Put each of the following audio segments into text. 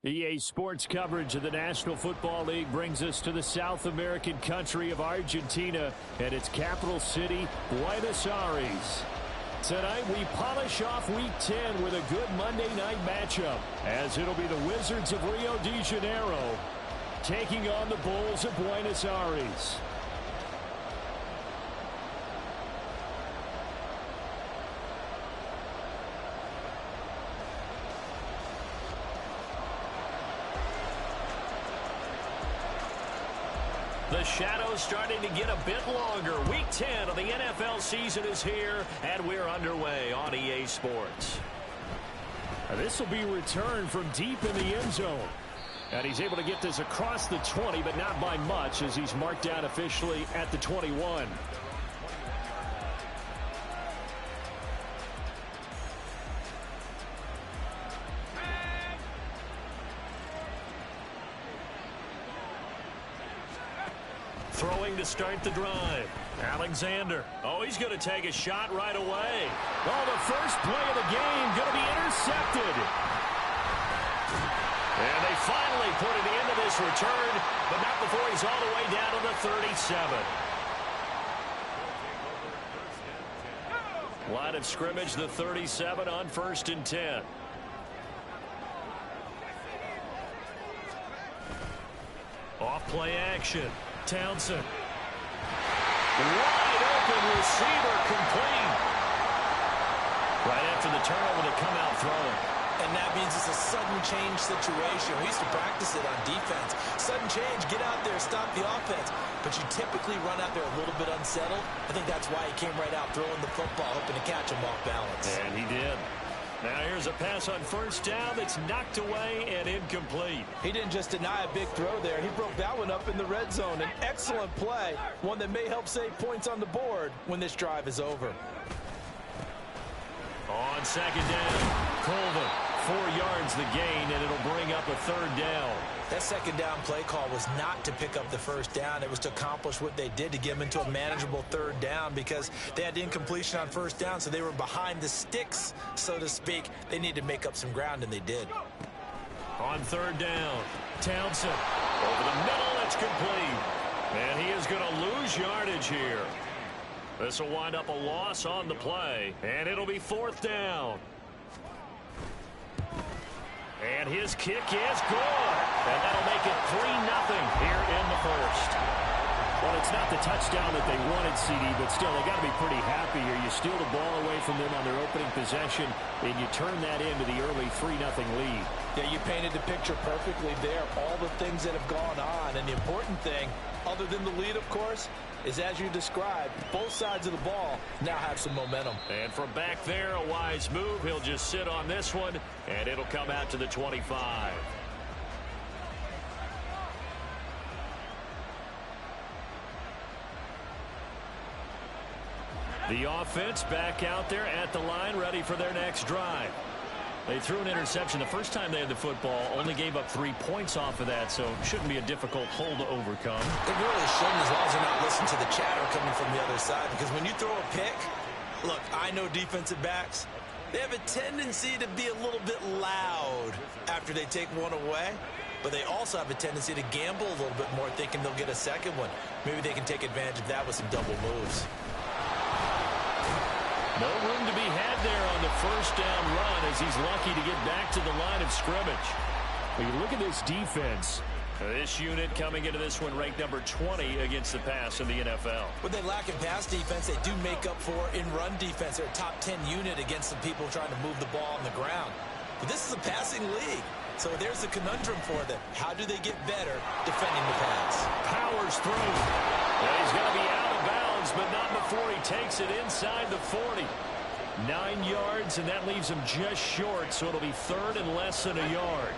EA Sports coverage of the National Football League brings us to the South American country of Argentina and its capital city, Buenos Aires. Tonight we polish off Week 10 with a good Monday night matchup, as it'll be the Wizards of Rio de Janeiro taking on the Bulls of Buenos Aires. The shadow's starting to get a bit longer. Week 10 of the NFL season is here, and we're underway on EA Sports. This will be returned from deep in the end zone. And he's able to get this across the 20, but not by much, as he's marked down officially at the 21. Throwing to start the drive. Alexander. Oh, he's going to take a shot right away. Oh, the first play of the game going to be intercepted. And they finally put an end to this return, but not before he's all the way down to the 37. Line of scrimmage, the 37 on 1st and 10. Off play action. Townsend. Wide open receiver, complete. Right after the turnover, they come out throwing. And that means it's a sudden change situation. We used to practice it on defense. Sudden change, get out there, stop the offense. But you typically run out there a little bit unsettled. I think that's why he came right out throwing the football, hoping to catch him off balance. And he did. Now here's a pass on 1st down that's knocked away and incomplete. He didn't just deny a big throw there. He broke that one up in the red zone. An excellent play, one that may help save points on the board when this drive is over. On 2nd down, Colvin, 4 yards the gain, and it'll bring up a 3rd down. That 2nd down play call was not to pick up the 1st down. It was to accomplish what they did, to get them into a manageable 3rd down, because they had incompletion on 1st down, so they were behind the sticks, so to speak. They needed to make up some ground, and they did. On 3rd down, Townsend. Over the middle, that's complete. And he is going to lose yardage here. This will wind up a loss on the play, and it'll be 4th down. And his kick is good. And that'll make it 3-0 here in the 1st. Well, it's not the touchdown that they wanted, CD, but still, they got to be pretty happy here. You steal the ball away from them on their opening possession, and you turn that into the early 3-0 lead. Yeah, you painted the picture perfectly there. All the things that have gone on, and the important thing, other than the lead, of course, is, as you described, both sides of the ball now have some momentum. And from back there, a wise move. He'll just sit on this one, and it'll come out to the 25. The offense back out there at the line, ready for their next drive. They threw an interception the first time they had the football, only gave up 3 points off of that, so it shouldn't be a difficult hole to overcome. It really shouldn't, as long as you're not listening to the chatter coming from the other side, because when you throw a pick, look, I know defensive backs, they have a tendency to be a little bit loud after they take one away, but they also have a tendency to gamble a little bit more, thinking they'll get a second one. Maybe they can take advantage of that with some double moves. No room to be had there on the 1st down run, as he's lucky to get back to the line of scrimmage. When you look at this defense, this unit coming into this one ranked number 20 against the pass in the NFL. What they lack in pass defense, they do make up for in run defense. They're a top 10 unit against the people trying to move the ball on the ground. But this is a passing league, so there's a conundrum for them. How do they get better defending the pass? Powers through. Well, he's going to be out of bounds, but not before he takes it inside the 40. 9 yards, and that leaves him just short, so it'll be 3rd and less than a yard.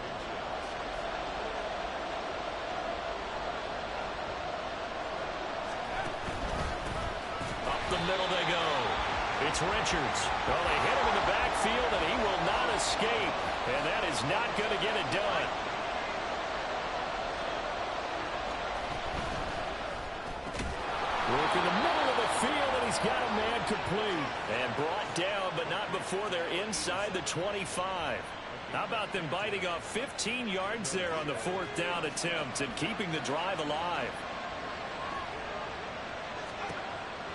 Up the middle they go. It's Richards. Well, they hit him in the backfield, and he will not escape. And that is not going to get it done. Work in the middle of the field, and he's got a man complete. And brought down, but not before they're inside the 25. How about them biting off 15 yards there on the fourth down attempt and keeping the drive alive?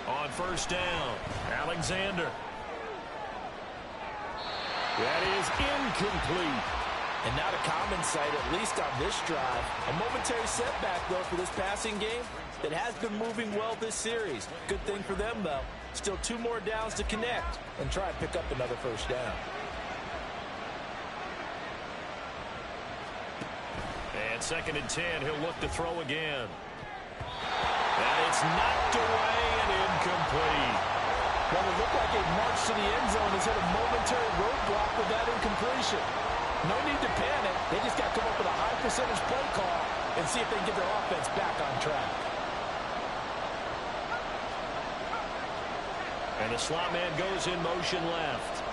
On first down, Alexander. That is incomplete. And not a common sight, at least on this drive. A momentary setback, though, for this passing game that has been moving well this series. Good thing for them, though. Still 2 more downs to connect and try and pick up another first down. And 2nd and 10, he'll look to throw again. And it's knocked away and incomplete. Well, it looked like a march to the end zone has hit a momentary roadblock with that incompletion. No need to panic. They just got to come up with a high percentage play call and see if they can get their offense back on track. And the slot man goes in motion left.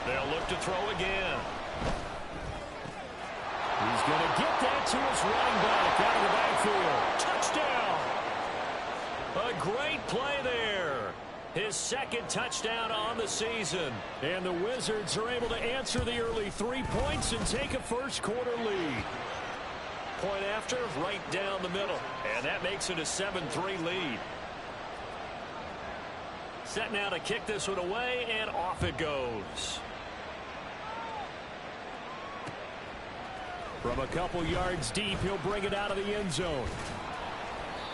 They'll look to throw again. He's going to get that to his running back out of the backfield. Touchdown! A great play there. His 2nd touchdown on the season. And the Wizards are able to answer the early 3 points and take a first-quarter lead. Point after, right down the middle. And that makes it a 7-3 lead. Set now to kick this one away, and off it goes. From a couple yards deep, he'll bring it out of the end zone.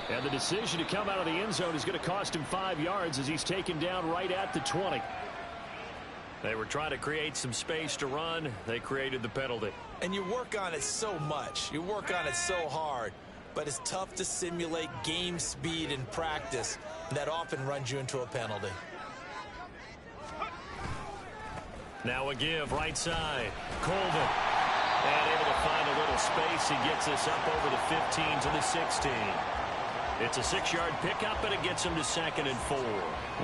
And the decision to come out of the end zone is going to cost him 5 yards as he's taken down right at the 20. They were trying to create some space to run. They created the penalty. And you work on it so much. You work on it so hard. But it's tough to simulate game speed in practice. And that often runs you into a penalty. Now a give right side. Colvin. And able to find a little space. He gets us up over the 15 to the 16. It's a 6-yard pickup, and it gets him to 2nd and 4.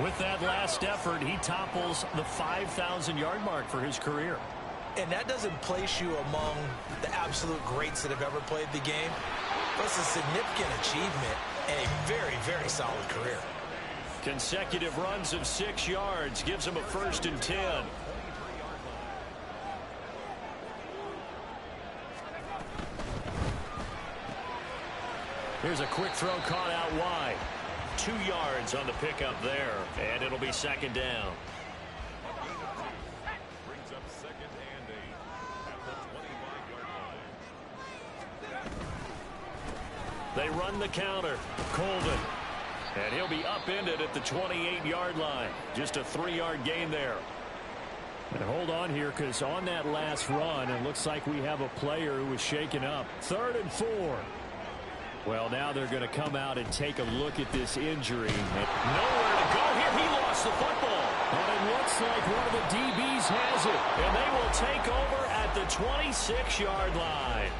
With that last effort, he topples the 5,000-yard mark for his career. And that doesn't place you among the absolute greats that have ever played the game. But it's a significant achievement and a very, very solid career. Consecutive runs of 6 yards gives him a 1st and 10. Here's a quick throw caught out wide. 2 yards on the pickup there, and it'll be 2nd down. Brings up 2nd and 8 at the 25-yard line. They run the counter. Colvin. And he'll be upended at the 28-yard line. Just a 3-yard gain there. And hold on here, because on that last run, it looks like we have a player who was shaken up. 3rd and 4. Well, now they're going to come out and take a look at this injury. Nowhere to go here. He lost the football. And it looks like one of the DBs has it. And they will take over at the 26-yard line.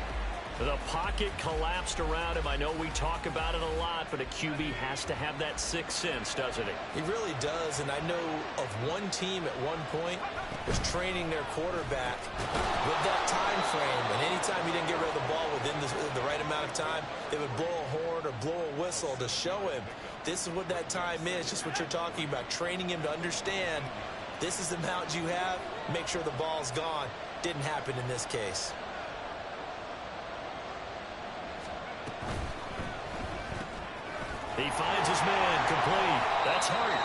The pocket collapsed around him. I know we talk about it a lot, but a QB has to have that sixth sense, doesn't he? He really does, and I know of one team at one point was training their quarterback with that time frame, and anytime he didn't get rid of the ball within the right amount of time, they would blow a horn or blow a whistle to show him this is what that time is, just what you're talking about, training him to understand this is the amount you have, make sure the ball's gone. Didn't happen in this case. He finds his man complete. That's Hart.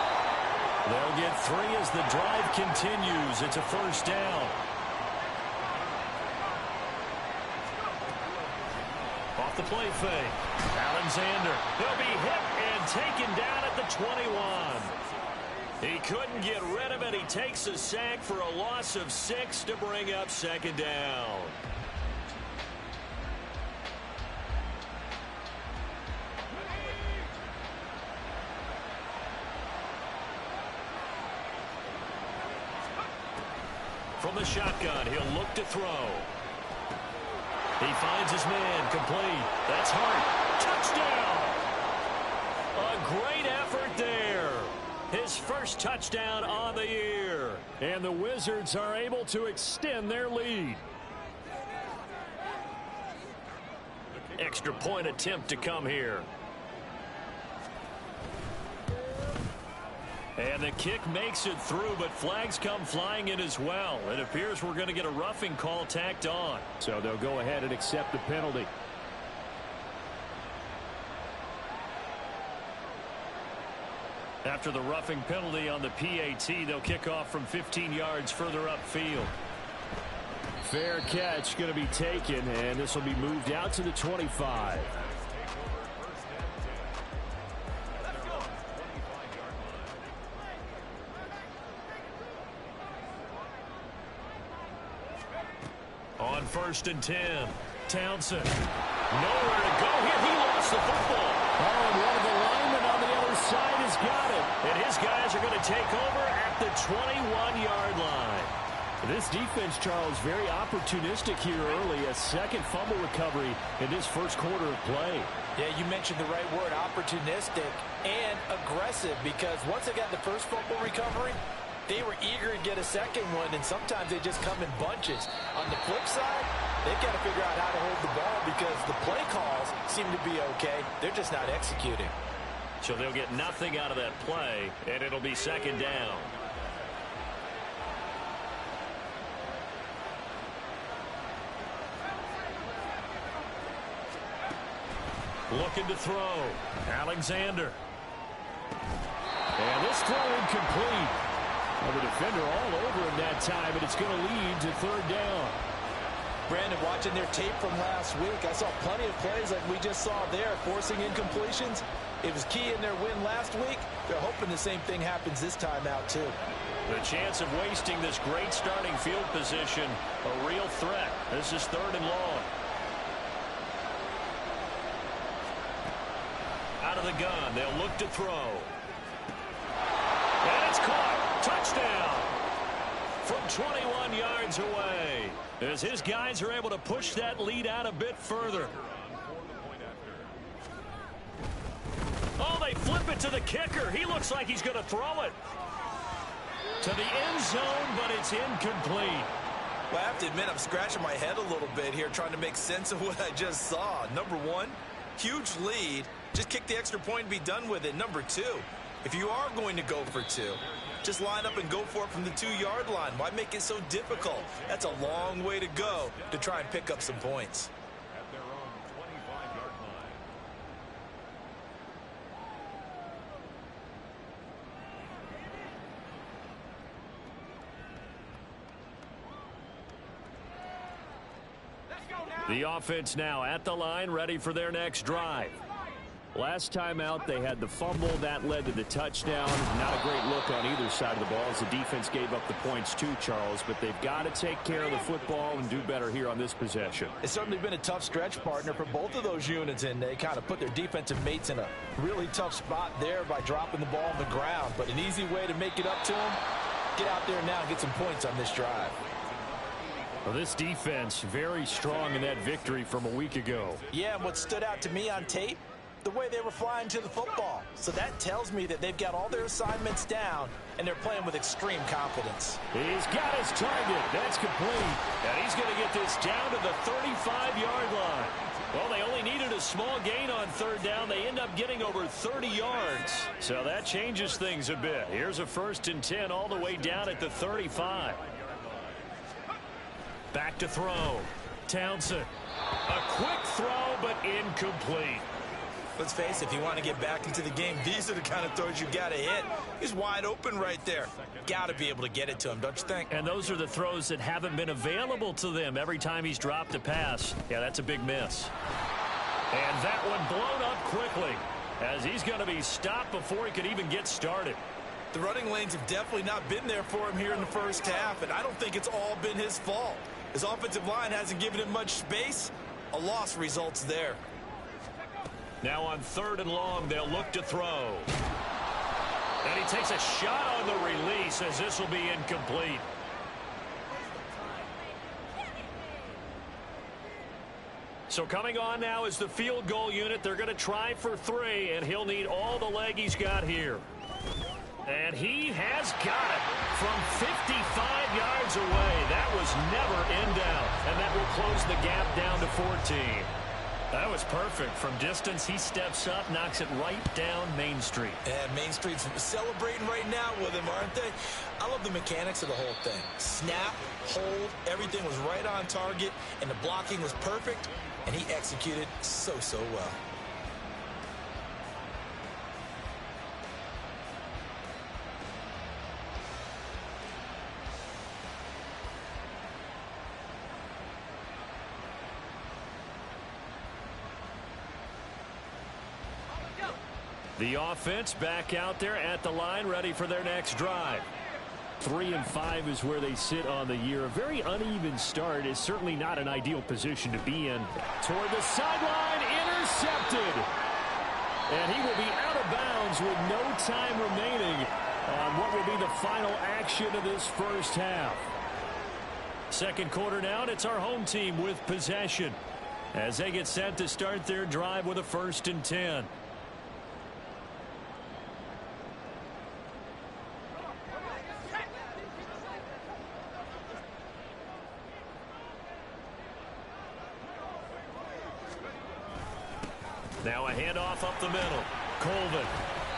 They'll get 3 as the drive continues. It's a 1st down. Off the play fake. Alexander. He'll be hit and taken down at the 21. He couldn't get rid of it. He takes a sack for a loss of 6 to bring up 2nd down. From the shotgun, he'll look to throw. He finds his man complete. That's Hart. Touchdown! A great effort there. His first touchdown on the year. And the Wizards are able to extend their lead. Extra point attempt to come here. And the kick makes it through, but flags come flying in as well. It appears we're going to get a roughing call tacked on. So they'll go ahead and accept the penalty. After the roughing penalty on the PAT, they'll kick off from 15 yards further upfield. Fair catch going to be taken, and this will be moved out to the 25. On 1st and 10, Townsend. Nowhere to go here. He lost the football. Oh, and one of the linemen on the other side has got it. And his guys are going to take over at the 21-yard line. This defense, Charles, very opportunistic here early. A second fumble recovery in this first quarter of play. Yeah, you mentioned the right word, opportunistic and aggressive, because once they got the first fumble recovery, they were eager to get a second one, and sometimes they just come in bunches. On the flip side, they've got to figure out how to hold the ball because the play calls seem to be okay. They're just not executing. So they'll get nothing out of that play, and it'll be second down. Looking to throw. Alexander. And this throw incomplete. Well, the defender all over him that time, and it's going to lead to third down. Brandon, watching their tape from last week, I saw plenty of plays like we just saw there, forcing incompletions. It was key in their win last week. They're hoping the same thing happens this time out, too. The chance of wasting this great starting field position, a real threat. This is 3rd and long. Out of the gun, they'll look to throw. And it's caught. Touchdown. From 21 yards away. As his guys are able to push that lead out a bit further. Oh, they flip it to the kicker. He looks like he's going to throw it to the end zone, but it's incomplete. Well, I have to admit, I'm scratching my head a little bit here trying to make sense of what I just saw. Number one, huge lead. Just kick the extra point and be done with it. Number two, if you are going to go for two, just line up and go for it from the 2-yard line. Why make it so difficult? That's a long way to go to try and pick up some points. At their own 25-yard line. The offense now at the line, ready for their next drive. Last time out, they had the fumble. That led to the touchdown. Not a great look on either side of the ball as the defense gave up the points too, Charles. But they've got to take care of the football and do better here on this possession. It's certainly been a tough stretch, partner, for both of those units, and they kind of put their defensive mates in a really tough spot there by dropping the ball on the ground. But an easy way to make it up to them, get out there now and get some points on this drive. Well, this defense very strong in that victory from a week ago. Yeah, and what stood out to me on tape, the way they were flying to the football. So that tells me that they've got all their assignments down, and they're playing with extreme confidence. He's got his target. That's complete. And he's going to get this down to the 35-yard line. Well, they only needed a small gain on 3rd down. They end up getting over 30 yards. So that changes things a bit. Here's a 1st and 10 all the way down at the 35. Back to throw. Townsend. A quick throw, but incomplete. Let's face it, if you want to get back into the game, these are the kind of throws you got to hit. He's wide open right there. Got to be able to get it to him, don't you think? And those are the throws that haven't been available to them every time he's dropped a pass. Yeah, that's a big miss. And that one blown up quickly as he's going to be stopped before he could even get started. The running lanes have definitely not been there for him here in the first half, and I don't think it's all been his fault. His offensive line hasn't given him much space. A loss results there. Now on 3rd and long, they'll look to throw. And he takes a shot on the release as this will be incomplete. So coming on now is the field goal unit. They're going to try for 3, and he'll need all the leg he's got here. And he has got it from 55 yards away. That was never in doubt, and that will close the gap down to 14. That was perfect. From distance, he steps up, knocks it right down Main Street. And Main Street's celebrating right now with him, aren't they? I love the mechanics of the whole thing. Snap, hold, everything was right on target, and the blocking was perfect, and he executed so well. The offense back out there at the line, ready for their next drive. 3-5 is where they sit on the year. A very uneven start is certainly not an ideal position to be in. Toward the sideline, intercepted. And he will be out of bounds with no time remaining on what will be the final action of this first half. Second quarter now, and it's our home team with possession as they get set to start their drive with a 1st and 10. Now a handoff up the middle. Colvin.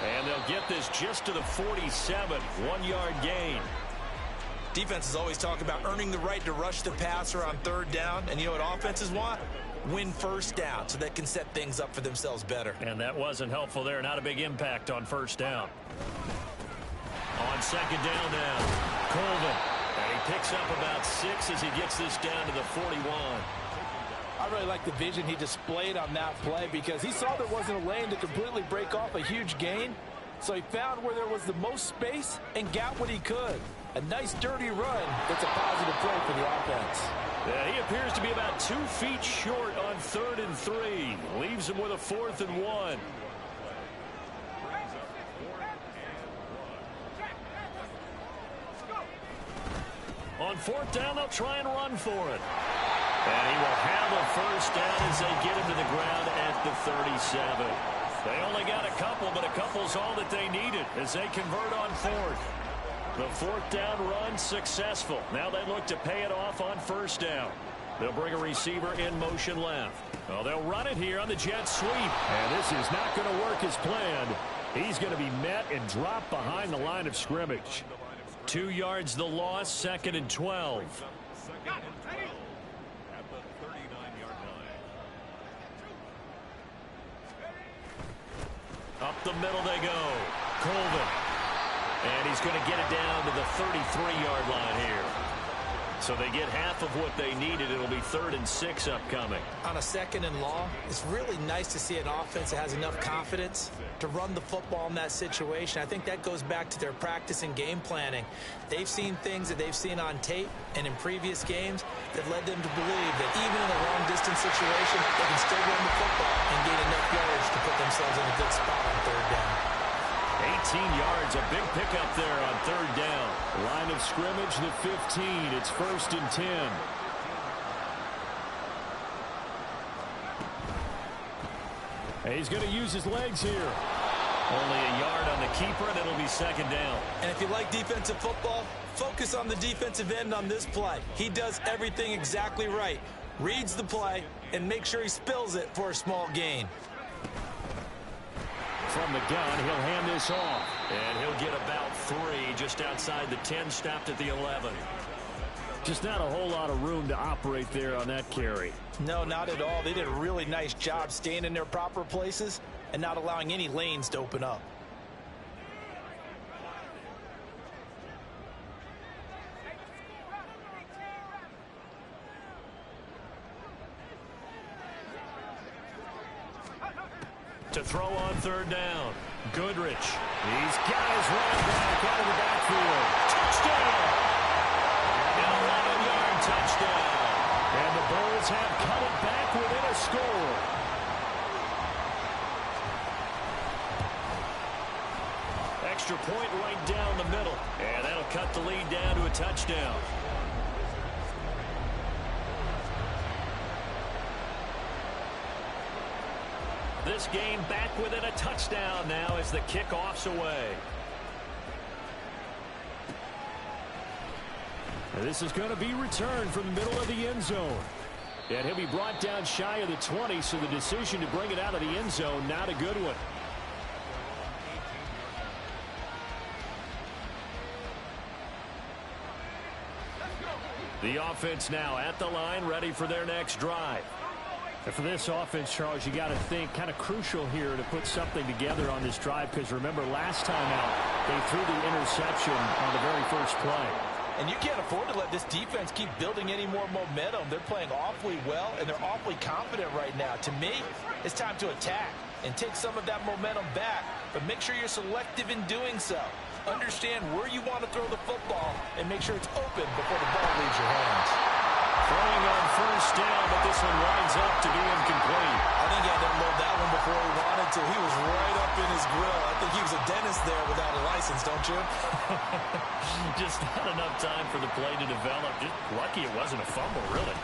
And they'll get this just to the 47. 1-yard gain. Defenses always talk about earning the right to rush the passer on 3rd down. And you know what offenses want? Win 1st down so they can set things up for themselves better. And that wasn't helpful there. Not a big impact on 1st down. On 2nd down now, Colvin. And he picks up about 6 as he gets this down to the 41. I really like the vision he displayed on that play because he saw there wasn't a lane to completely break off a huge gain. So he found where there was the most space and got what he could. A nice dirty run that's a positive play for the offense. Yeah, he appears to be about 2 feet short on 3rd and 3. Leaves him with a 4th and 1. On 4th down, they'll try and run for it. And he will have a 1st down as they get him to the ground at the 37. They only got a couple, but a couple's all that they needed as they convert on 4th. The 4th down run successful. Now they look to pay it off on 1st down. They'll bring a receiver in motion left. Well, they'll run it here on the jet sweep. And this is not going to work as planned. He's going to be met and dropped behind the line of scrimmage. 2 yards the loss, 2nd and 12. Up the middle they go. Colvin. And he's going to get it down to the 33-yard line here. So they get half of what they needed. It'll be 3rd and 6 upcoming. On a 2nd and long, it's really nice to see an offense that has enough confidence to run the football in that situation. I think that goes back to their practice and game planning. They've seen things that they've seen on tape and in previous games that led them to believe that even in a long-distance situation, they can still run the football and gain enough yards to put themselves in a good spot on 3rd down. 18 yards, a big pickup there on 3rd down. Line of scrimmage, the 15. It's 1st and 10. And he's going to use his legs here. Only a yard on the keeper, and it'll be 2nd down. And if you like defensive football, focus on the defensive end on this play. He does everything exactly right. Reads the play and make sure he spills it for a small gain. From the gun, he'll hand this off. And he'll get about 3 just outside the 10, stopped at the 11. Just not a whole lot of room to operate there on that carry. No, not at all. They did a really nice job staying in their proper places and not allowing any lanes to open up. To throw on 3rd down. Goodrich. He's got his running back out of the backfield. Touchdown! An 11-yard touchdown. And the Bulls have cut it back within a score. Extra point right down the middle. And that'll cut the lead down to a touchdown. This game back within a touchdown now as the kickoff's away. And this is going to be returned from the middle of the end zone. And he'll be brought down shy of the 20, so the decision to bring it out of the end zone, not a good one. The offense now at the line, ready for their next drive. And for this offense, Charles, you got to think kind of crucial here to put something together on this drive, because remember last time out they threw the interception on the very first play. And you can't afford to let this defense keep building any more momentum. They're playing awfully well, and they're awfully confident right now. To me, it's time to attack and take some of that momentum back, but make sure you're selective in doing so. Understand where you want to throw the football and make sure it's open before the ball leaves your hands. Throwing on first down, but this one winds up to be incomplete. I think he had to load that one before he wanted to. He was right up in his grill. I think he was a dentist there without a license, don't you? Just not enough time for the play to develop. Just lucky it wasn't a fumble, really.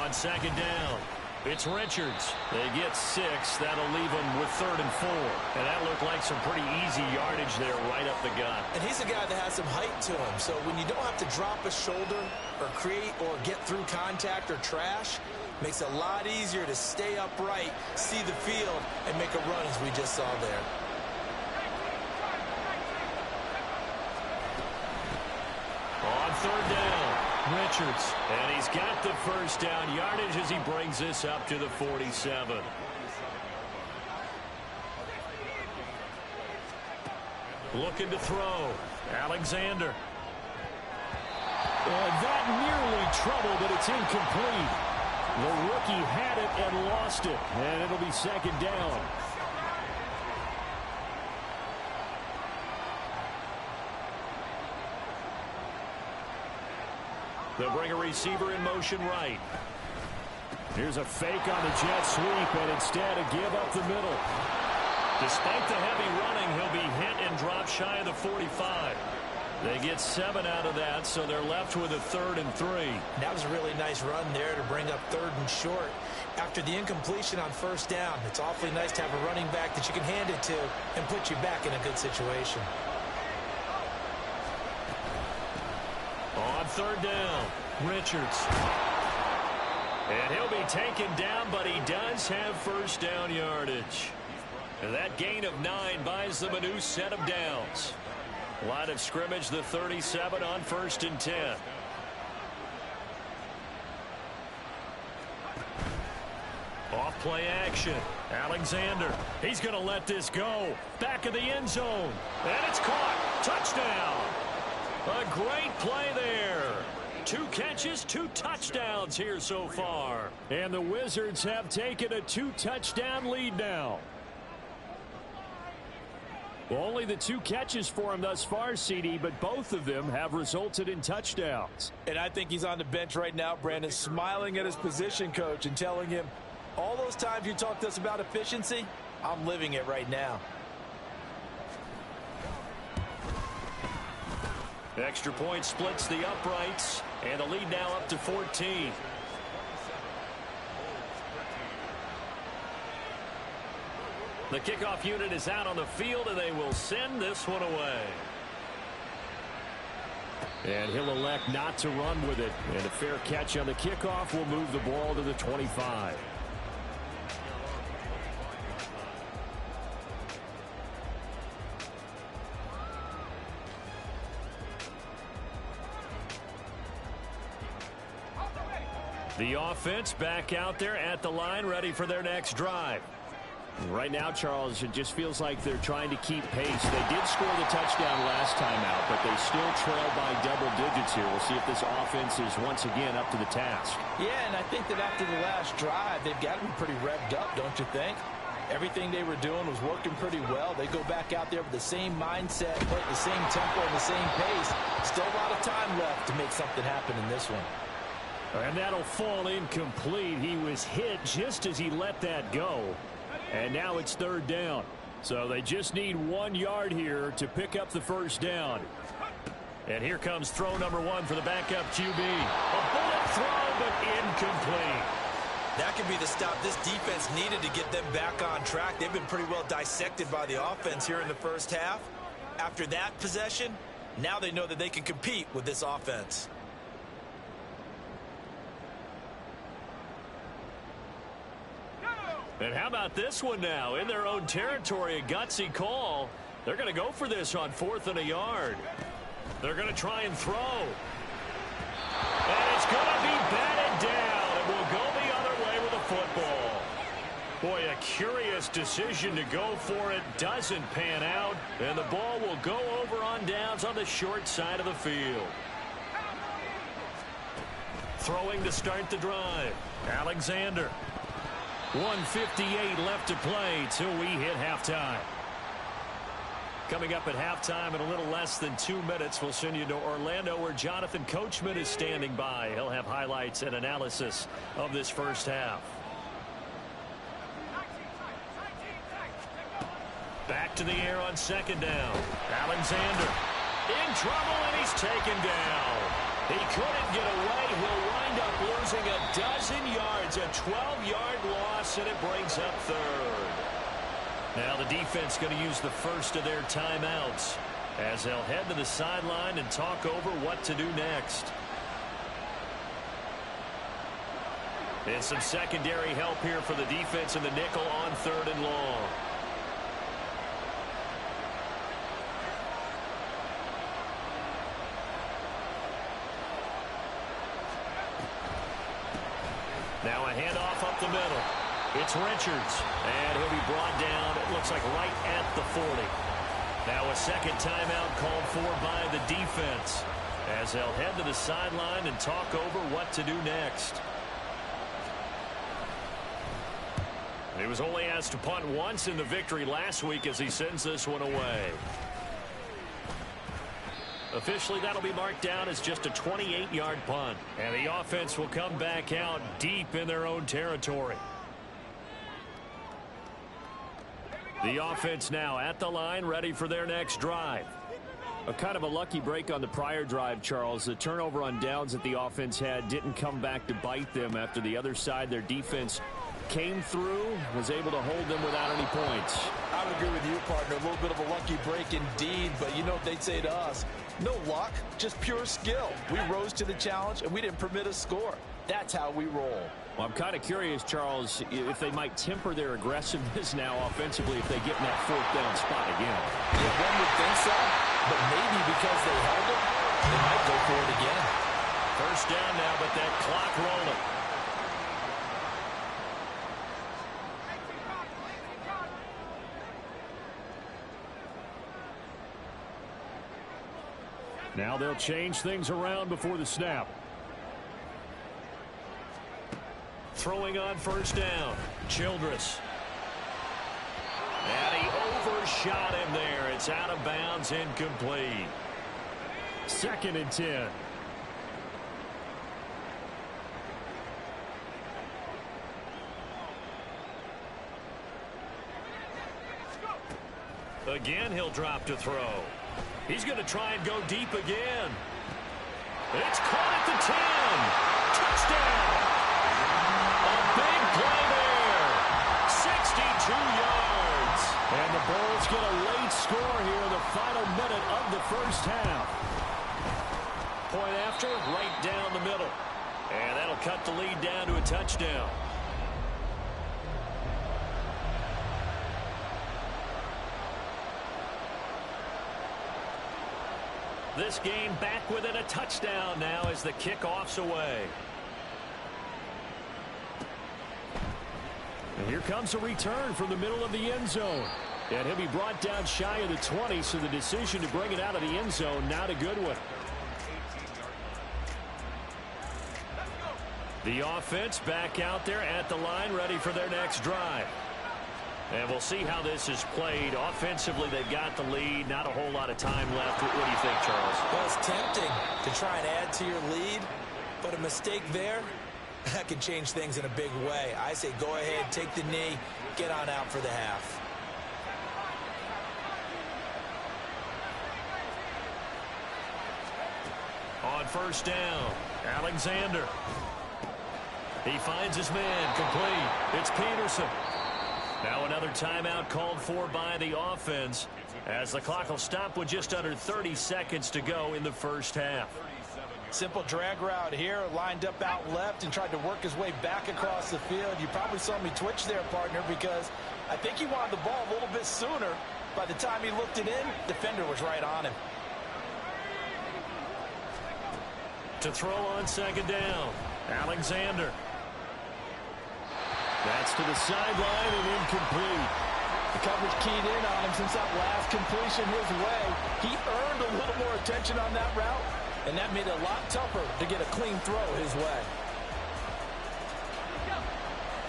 On second down, it's Richards. They get 6. That'll leave them with 3rd and 4. And that looked like some pretty easy yardage there right up the gut. And he's a guy that has some height to him. So when you don't have to drop a shoulder or create or get through contact or trash, makes it a lot easier to stay upright, see the field, and make a run as we just saw there. On third down, Richards. And he's got the first down yardage as he brings this up to the 47. Looking to throw. Alexander. And that nearly trouble, but it's incomplete. The rookie had it and lost it. And it'll be second down. They'll bring a receiver in motion right. Here's a fake on the jet sweep, and instead a give up the middle. Despite the heavy running, he'll be hit and drop shy of the 45. They get 7 out of that, so they're left with a 3rd and 3. That was a really nice run there to bring up 3rd and short. After the incompletion on first down, it's awfully nice to have a running back that you can hand it to and put you back in a good situation. On third down, Richards. And he'll be taken down, but he does have first down yardage. And that gain of 9 buys them a new set of downs. Line of scrimmage, the 37 on 1st and 10. Off play action. Alexander. He's going to let this go. Back of the end zone. And it's caught. Touchdown. A great play there. 2 catches, 2 touchdowns here so far. And the Wizards have taken a 2-touchdown lead now. Only the 2 catches for him thus far, CD, but both of them have resulted in touchdowns. And I think he's on the bench right now, Brandon, smiling at his position coach and telling him, all those times you talked to us about efficiency, I'm living it right now. Extra point splits the uprights, and the lead now up to 14. The kickoff unit is out on the field, and they will send this one away. And he'll elect not to run with it. And a fair catch on the kickoff will move the ball to the 25. The offense back out there at the line, ready for their next drive. Right now, Charles, it just feels like they're trying to keep pace. They did score the touchdown last time out, but they still trail by double digits here. We'll see if this offense is once again up to the task. Yeah, and I think that after the last drive, they've got to be pretty revved up, don't you think? Everything they were doing was working pretty well. They go back out there with the same mindset, play at the same tempo and the same pace. Still a lot of time left to make something happen in this one. And that'll fall incomplete. He was hit just as he let that go. And now it's 3rd down. So they just need 1 yard here to pick up the first down. And here comes throw number 1 for the backup QB. A bullet throw, but incomplete. That could be the stop this defense needed to get them back on track. They've been pretty well dissected by the offense here in the first half. After that possession, now they know that they can compete with this offense. And how about this one now? In their own territory, a gutsy call. They're going to go for this on 4th and a yard. They're going to try and throw. And it's going to be batted down. And we'll go the other way with the football. Boy, a curious decision to go for it. Doesn't pan out. And the ball will go over on downs on the short side of the field. Throwing to start the drive. Alexander. 1:58 left to play till we hit halftime. Coming up at halftime in a little less than 2 minutes, we'll send you to Orlando where Jonathan Coachman is standing by. He'll have highlights and analysis of this first half. Back to the air on 2nd down. Alexander in trouble, and he's taken down. He couldn't get away. He'll wind up losing a dozen yards, a 12-yard loss, and it brings up 3rd. Now the defense going to use the first of their timeouts as they'll head to the sideline and talk over what to do next. And some secondary help here for the defense in the nickel on 3rd and long. Now a handoff up the middle. It's Richards, and he'll be brought down, it looks like right at the 40. Now a second timeout called for by the defense as they'll head to the sideline and talk over what to do next. He was only asked to punt once in the victory last week as he sends this one away. Officially, that'll be marked down as just a 28-yard punt. And the offense will come back out deep in their own territory. The offense now at the line, ready for their next drive. A kind of a lucky break on the prior drive, Charles. The turnover on downs that the offense had didn't come back to bite them after the other side. Their defense came through, was able to hold them without any points. I would agree with you, partner. A little bit of a lucky break indeed, but you know what they'd say to us? No luck, just pure skill. We rose to the challenge, and we didn't permit a score. That's how we roll. Well, I'm kind of curious, Charles, if they might temper their aggressiveness now offensively if they get in that 4th down spot again. Yeah, one would think so, but maybe because they held it, they might go for it again. First down now, but that clock rolling. Now they'll change things around before the snap. Throwing on first down. Childress. And he overshot him there. It's out of bounds, incomplete. 2nd and 10. Again, he'll drop to throw. He's going to try and go deep again. It's caught at the 10. Touchdown. A big play there. 62 yards. And the Bulls get a late score here in the final minute of the first half. Point after, right down the middle. And that'll cut the lead down to a touchdown. This game back within a touchdown now as the kickoff's away. And here comes a return from the middle of the end zone. And he'll be brought down shy of the 20, so the decision to bring it out of the end zone, not a good one. The offense back out there at the line, ready for their next drive. And we'll see how this is played. Offensively, they've got the lead. Not a whole lot of time left. What do you think, Charles? Well, it's tempting to try and add to your lead, but a mistake there, that could change things in a big way. I say go ahead, take the knee, get on out for the half. On first down, Alexander. He finds his man, complete. It's Peterson. Now another timeout called for by the offense as the clock will stop with just under 30 seconds to go in the first half. Simple drag route here, lined up out left and tried to work his way back across the field. You probably saw me twitch there, partner, because I think he wanted the ball a little bit sooner. By the time he looked it in, defender was right on him. To throw on second down, Alexander. That's to the sideline and incomplete. The coverage keyed in on him since that last completion his way. He earned a little more attention on that route, and that made it a lot tougher to get a clean throw his way.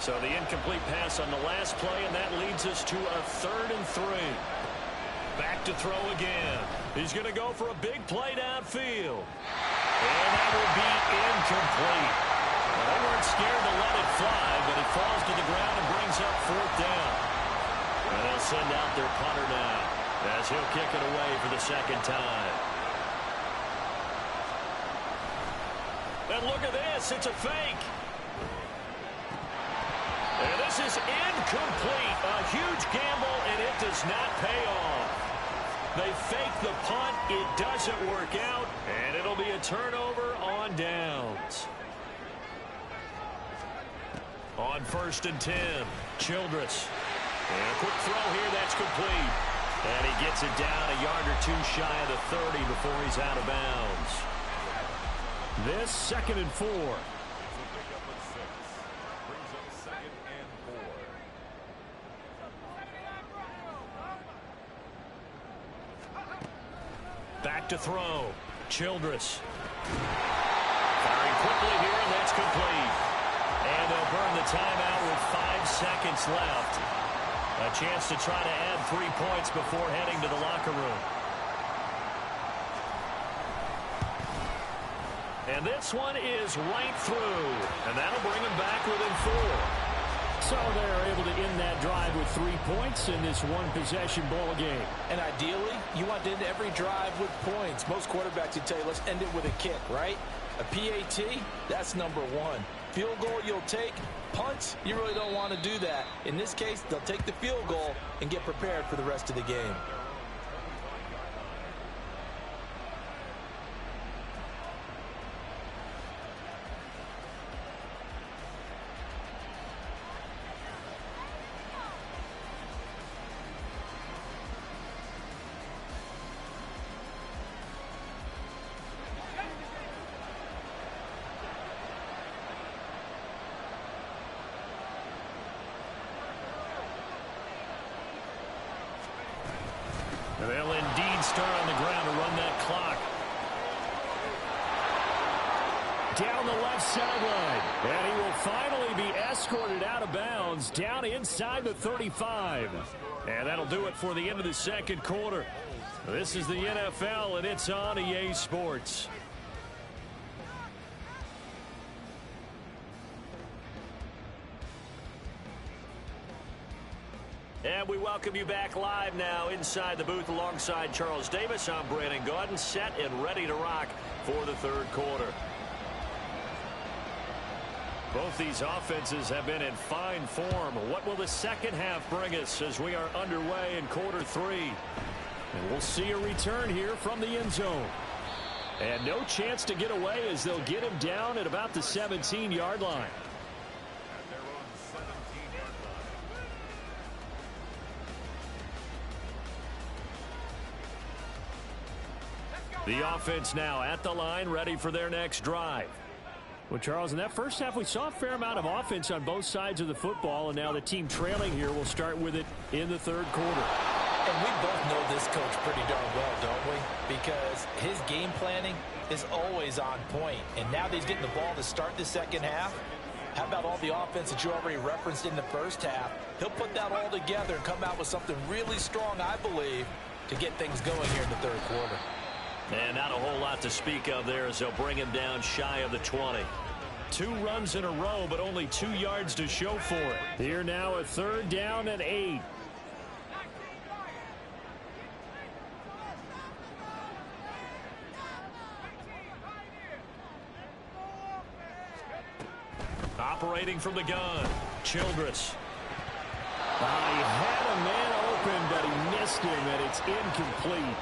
So the incomplete pass on the last play, and that leads us to a 3rd and 3. Back to throw again. He's going to go for a big play downfield. And that will be incomplete. Well, they weren't scared to let it fly, but it falls to the ground and brings up 4th down. And they'll send out their punter now as he'll kick it away for the 2nd time. And look at this. It's a fake. And this is incomplete. A huge gamble, and it does not pay off. They fake the punt. It doesn't work out, and it'll be a turnover on downs. On 1st and 10, Childress. And a quick throw here, that's complete. And he gets it down a yard or 2 shy of the 30 before he's out of bounds. This 2nd and 4. Back to throw. Childress. Firing quickly here, and that's complete. And they'll burn the timeout with 5 seconds left. A chance to try to add 3 points before heading to the locker room. And this one is right through. And that'll bring them back within 4. So they're able to end that drive with 3 points in this one-possession ball game. And ideally, you want to end every drive with points. Most quarterbacks would tell you, let's end it with a kick, right? A PAT, that's number 1. Field goal you'll take. Punts, you really don't want to do that. In this case, they'll take the field goal and get prepared for the rest of the game. They'll indeed start on the ground to run that clock. Down the left sideline. And he will finally be escorted out of bounds down inside the 35. And that'll do it for the end of the 2nd quarter. This is the NFL, and it's on EA Sports. And we welcome you back live now inside the booth alongside Charles Davis. I'm Brandon Gaudin, set and ready to rock for the 3rd quarter. Both these offenses have been in fine form. What will the 2nd half bring us as we are underway in quarter 3? And we'll see a return here from the end zone. And no chance to get away as they'll get him down at about the 17-yard line. The offense now at the line, ready for their next drive. Well, Charles, in that first half, we saw a fair amount of offense on both sides of the football, and now the team trailing here will start with it in the 3rd quarter. And we both know this coach pretty darn well, don't we? Because his game planning is always on point. And now that he's getting the ball to start the 2nd half, how about all the offense that you already referenced in the first half? He'll put that all together and come out with something really strong, I believe, to get things going here in the 3rd quarter. And not a whole lot to speak of there as they'll bring him down shy of the 20. 2 runs in a row, but only 2 yards to show for it. Here now a 3rd down and 8. Operating from the gun, Childress. He had a man open, but he missed him, and it's incomplete.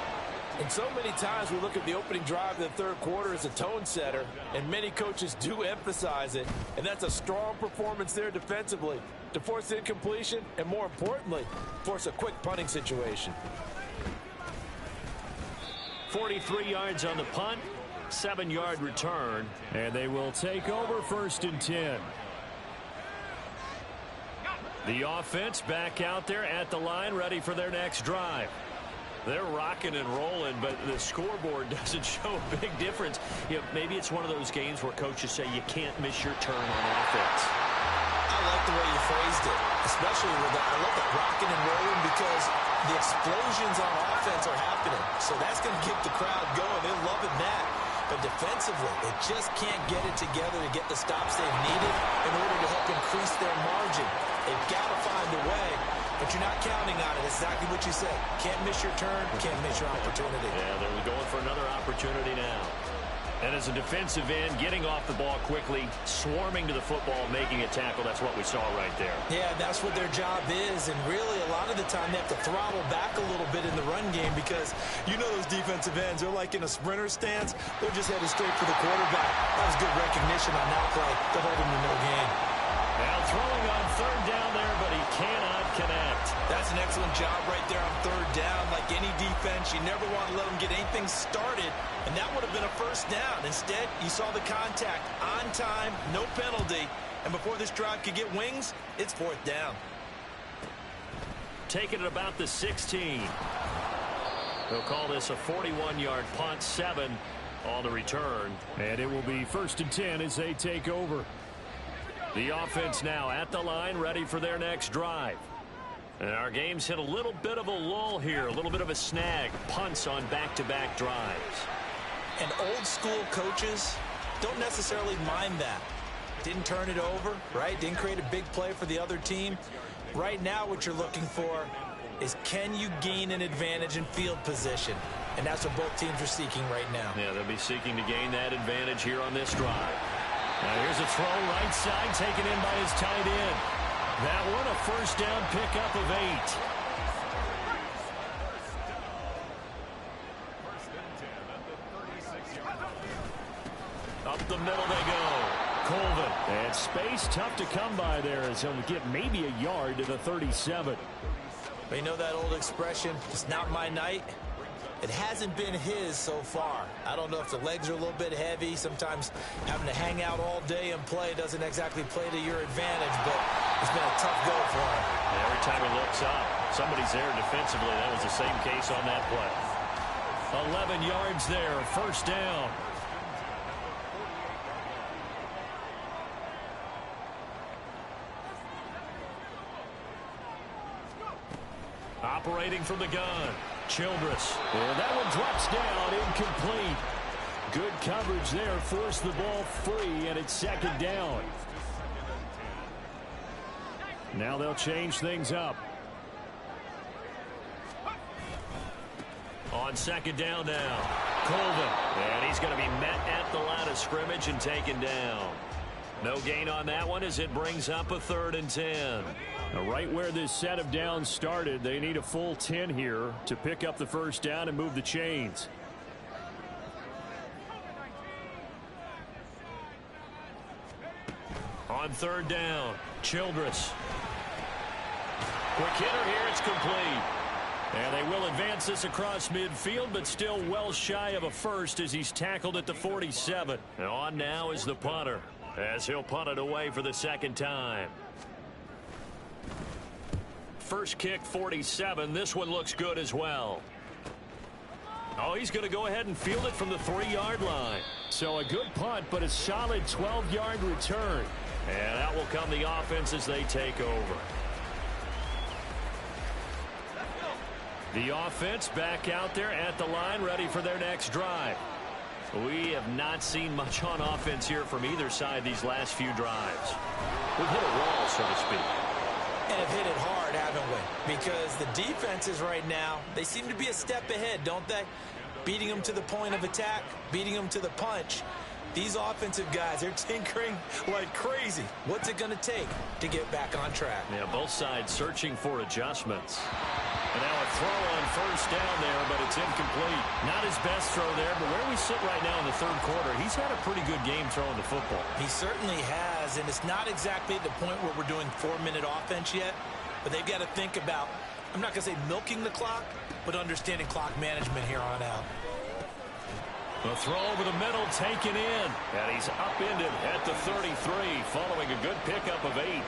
And so many times we look at the opening drive of the third quarter as a tone setter, and many coaches do emphasize it, and that's a strong performance there defensively to force incompletion and, more importantly, force a quick punting situation. 43 yards on the punt, 7-yard return, and they will take over 1st and 10. The offense back out there at the line, ready for their next drive. They're rocking and rolling, but the scoreboard doesn't show a big difference. You know, maybe it's one of those games where coaches say you can't miss your turn on offense. I like the way you phrased it, especially with that. I love that rocking and rolling because the explosions on offense are happening. So that's going to get the crowd going. They're loving that. But defensively, they just can't get it together to get the stops they've needed in order to help increase their margin. They've got to find a way, but you're not counting on it. That's exactly what you said. Can't miss your turn, can't miss your opportunity. Yeah, they're going for another opportunity now. And as a defensive end, getting off the ball quickly, swarming to the football, making a tackle, that's what we saw right there. Yeah, that's what their job is, and really a lot of the time they have to throttle back a little bit in the run game because you know those defensive ends, they're like in a sprinter stance. They're just headed straight for the quarterback. That was good recognition on that play to hold him to no gain. Now throwing on 3rd down there, but he cannot connect. That's an excellent job right there on 3rd down. Like any defense, you never want to let them get anything started, and that would have been a 1st down. Instead, you saw the contact on time, no penalty, and before this drive could get wings, it's 4th down. Taking it about the 16. They'll call this a 41-yard punt, 7 on the return, and it will be 1st and 10 as they take over. The offense now at the line, ready for their next drive. And our game's hit a little bit of a lull here, a little bit of a snag. Punts on back-to-back drives. And old-school coaches don't necessarily mind that. Didn't turn it over, right? Didn't create a big play for the other team. Right now what you're looking for is can you gain an advantage in field position? And that's what both teams are seeking right now. Yeah, they'll be seeking to gain that advantage here on this drive. Now here's a throw right side taken in by his tight end. That one a 1st down pickup of 8. Up the middle they go. Colvin. And space tough to come by there as he'll get maybe a yard to the 37. But you know that old expression, it's not my night? It hasn't been his so far. I don't know if the legs are a little bit heavy. Sometimes having to hang out all day and play doesn't exactly play to your advantage, but it's been a tough go for him. And every time he looks up, somebody's there defensively. That was the same case on that play. 11 yards there, 1st down. Operating from the gun, Childress. And that one drops down, incomplete. Good coverage there, forced the ball free, and it's 2nd down. Now they'll change things up. On 2nd down now, Colvin. And he's going to be met at the line of scrimmage and taken down. No gain on that one as it brings up a 3rd and 10. Now, right where this set of downs started, they need a full 10 here to pick up the 1st down and move the chains. On 3rd down, Childress. Quick hitter here, it's complete. And they will advance this across midfield, but still well shy of a 1st as he's tackled at the 47. And on now is the punter, as he'll punt it away for the 2nd time. First kick, 47. This one looks good as well. Oh, he's going to go ahead and field it from the 3-yard line. So a good punt, but a solid 12-yard return. And out will come the offense as they take over. The offense back out there at the line, ready for their next drive. We have not seen much on offense here from either side these last few drives. We've hit a wall, so to speak. And have hit it hard, haven't we? Because the defenses right now, they seem to be a step ahead, don't they? Beating them to the point of attack, beating them to the punch. These offensive guys, they're tinkering like crazy. What's it going to take to get back on track? Yeah, both sides searching for adjustments. And now a throw on first down there, but it's incomplete. Not his best throw there, but where we sit right now in the third quarter, he's had a pretty good game throwing the football. He certainly has, and it's not exactly the point where we're doing 4-minute offense yet, but they've got to think about, I'm not going to say milking the clock, but understanding clock management here on out. The throw over the middle taken in, and he's upended at the 33 following a good pickup of 8.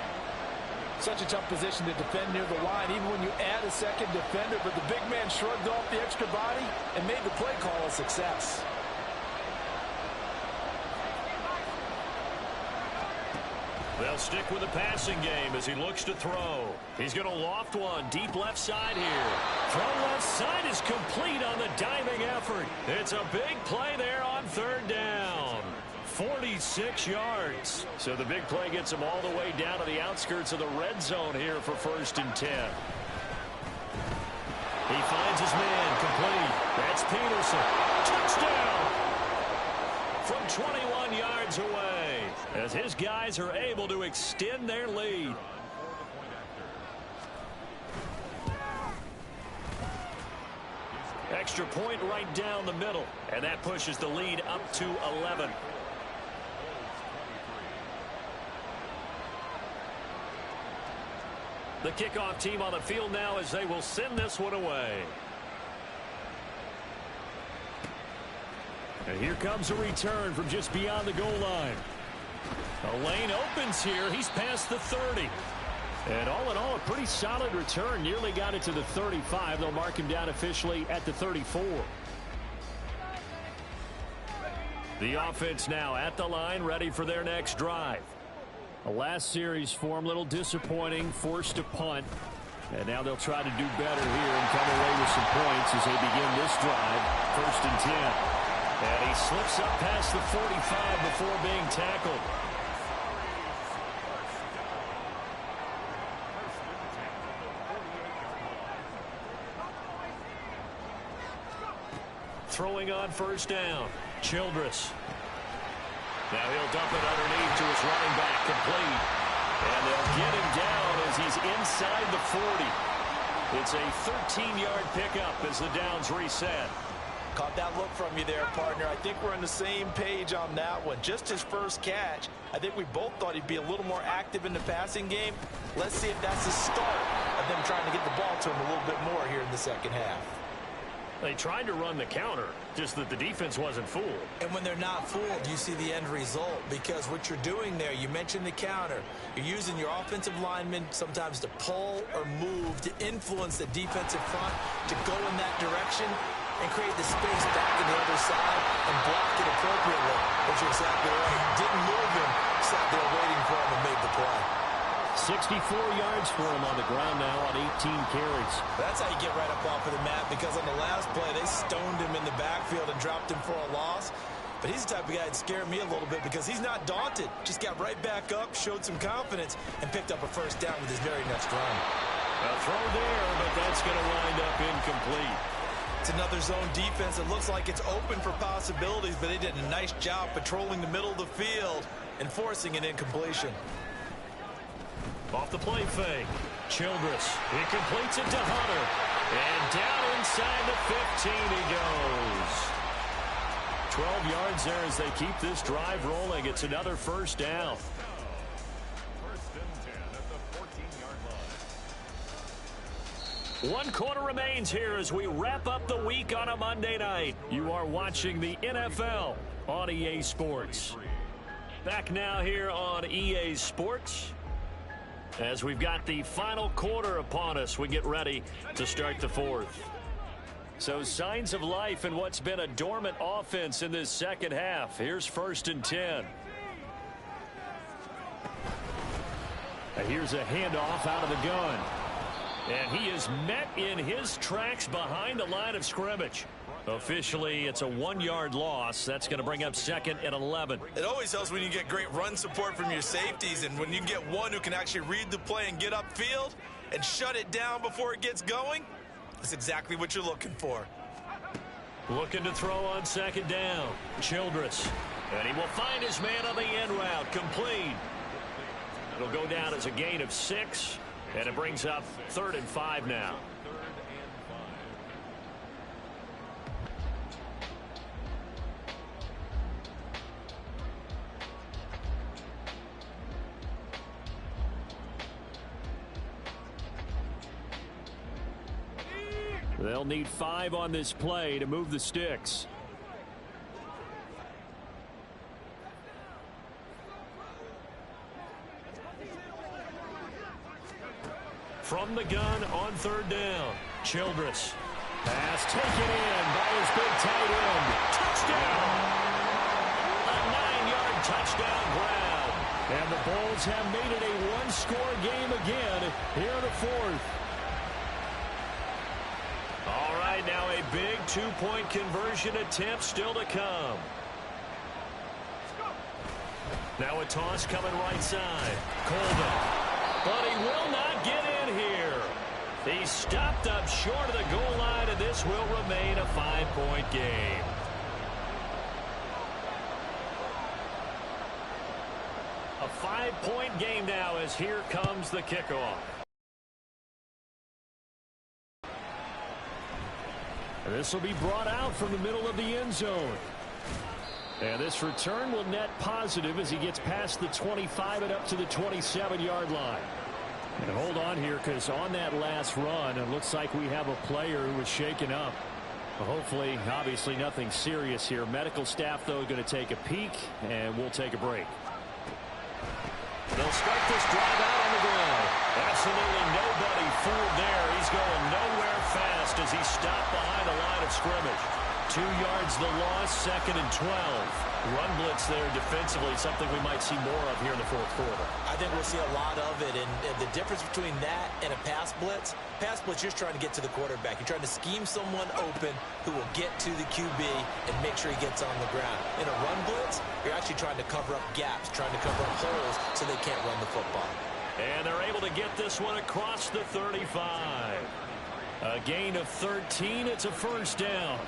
Such a tough position to defend near the line, even when you add a second defender, but the big man shrugged off the extra body and made the play call a success. They'll stick with the passing game as he looks to throw. He's going to loft one deep left side here. Throw left side is complete on the diving effort. It's a big play there on third down. 46 yards. So the big play gets him all the way down to the outskirts of the red zone here for 1st and 10. He finds his man complete. That's Peterson. Touchdown! From 21 yards away as his guys are able to extend their lead. Extra point right down the middle, and that pushes the lead up to 11. The kickoff team on the field now as they will send this one away. And here comes a return from just beyond the goal line. A lane opens here. He's past the 30. And all in all, a pretty solid return. Nearly got it to the 35. They'll mark him down officially at the 34. The offense now at the line, ready for their next drive. The last series for him, a little disappointing, forced to punt. And now they'll try to do better here and come away with some points as they begin this drive. 1st and 10. And he slips up past the 45 before being tackled. Throwing on first down. Childress. Now he'll dump it underneath to his running back, complete. And they'll get him down as he's inside the 40. It's a 13-yard pickup as the downs reset. Caught that look from you there, partner. I think we're on the same page on that one. Just his first catch. I think we both thought he'd be a little more active in the passing game. Let's see if that's the start of them trying to get the ball to him a little bit more here in the second half. They tried to run the counter, just that the defense wasn't fooled. And when they're not fooled, you see the end result. Because what you're doing there, you mentioned the counter. You're using your offensive linemen sometimes to pull or move to influence the defensive front to go in that direction and create the space back to the other side and block it appropriately. But you're exactly right. Didn't move him, sat there waiting for him and made the play. 64 yards for him on the ground now on 18 carries. That's how you get right up off of the mat, because on the last play, they stoned him in the backfield and dropped him for a loss. But he's the type of guy that scared me a little bit because he's not daunted. Just got right back up, showed some confidence, and picked up a first down with his very next run. A throw there, but that's going to wind up incomplete. It's another zone defense. It looks like it's open for possibilities, but they did a nice job patrolling the middle of the field and forcing an incompletion. Off the play fake. Childress. He completes it to Hunter. And down inside the 15 he goes. 12 yards there as they keep this drive rolling. It's another first down. 1st and 10 at the 14-yard line. 1 quarter remains here as we wrap up the week on a Monday night. You are watching the NFL on EA Sports. Back now here on EA Sports. As we've got the final quarter upon us, we get ready to start the 4th. So signs of life in what's been a dormant offense in this second half. Here's 1st and 10. And here's a handoff out of the gun. And he is met in his tracks behind the line of scrimmage. Officially, it's a 1-yard loss. That's going to bring up 2nd and 11. It always helps when you get great run support from your safeties, and when you get one who can actually read the play and get upfield and shut it down before it gets going, that's exactly what you're looking for. Looking to throw on 2nd down. Childress. And he will find his man on the end route. Complete. It'll go down as a gain of 6, and it brings up 3rd and 5 now. They'll need 5 on this play to move the sticks. From the gun on 3rd down. Childress. Pass taken in by his big tight end. Touchdown. A 9-yard touchdown grab. And the Bulls have made it a one-score game again here in the 4th. All right, now a big 2-point conversion attempt still to come. Now a toss coming right side. Colvin. But he will not get in here. He stopped up short of the goal line, and this will remain a 5-point game. A 5-point game now as here comes the kickoff. This will be brought out from the middle of the end zone. And this return will net positive as he gets past the 25 and up to the 27-yard line. And hold on here, because on that last run, it looks like we have a player who was shaken up. Hopefully, obviously, nothing serious here. Medical staff, though, going to take a peek, and we'll take a break. They'll start this drive out on the ground. Absolutely nobody fooled there. He's going nowhere fast as he stopped behind the line of scrimmage. 2 yards the loss, 2nd and 12. Run blitz there defensively, something we might see more of here in the 4th quarter. I think we'll see a lot of it, and the difference between that and a pass blitz, you're trying to get to the quarterback. You're trying to scheme someone open who will get to the QB and make sure he gets on the ground. In a run blitz, you're actually trying to cover up gaps, trying to cover up holes so they can't run the football. And they're able to get this one across the 35. A gain of 13, it's a 1st down.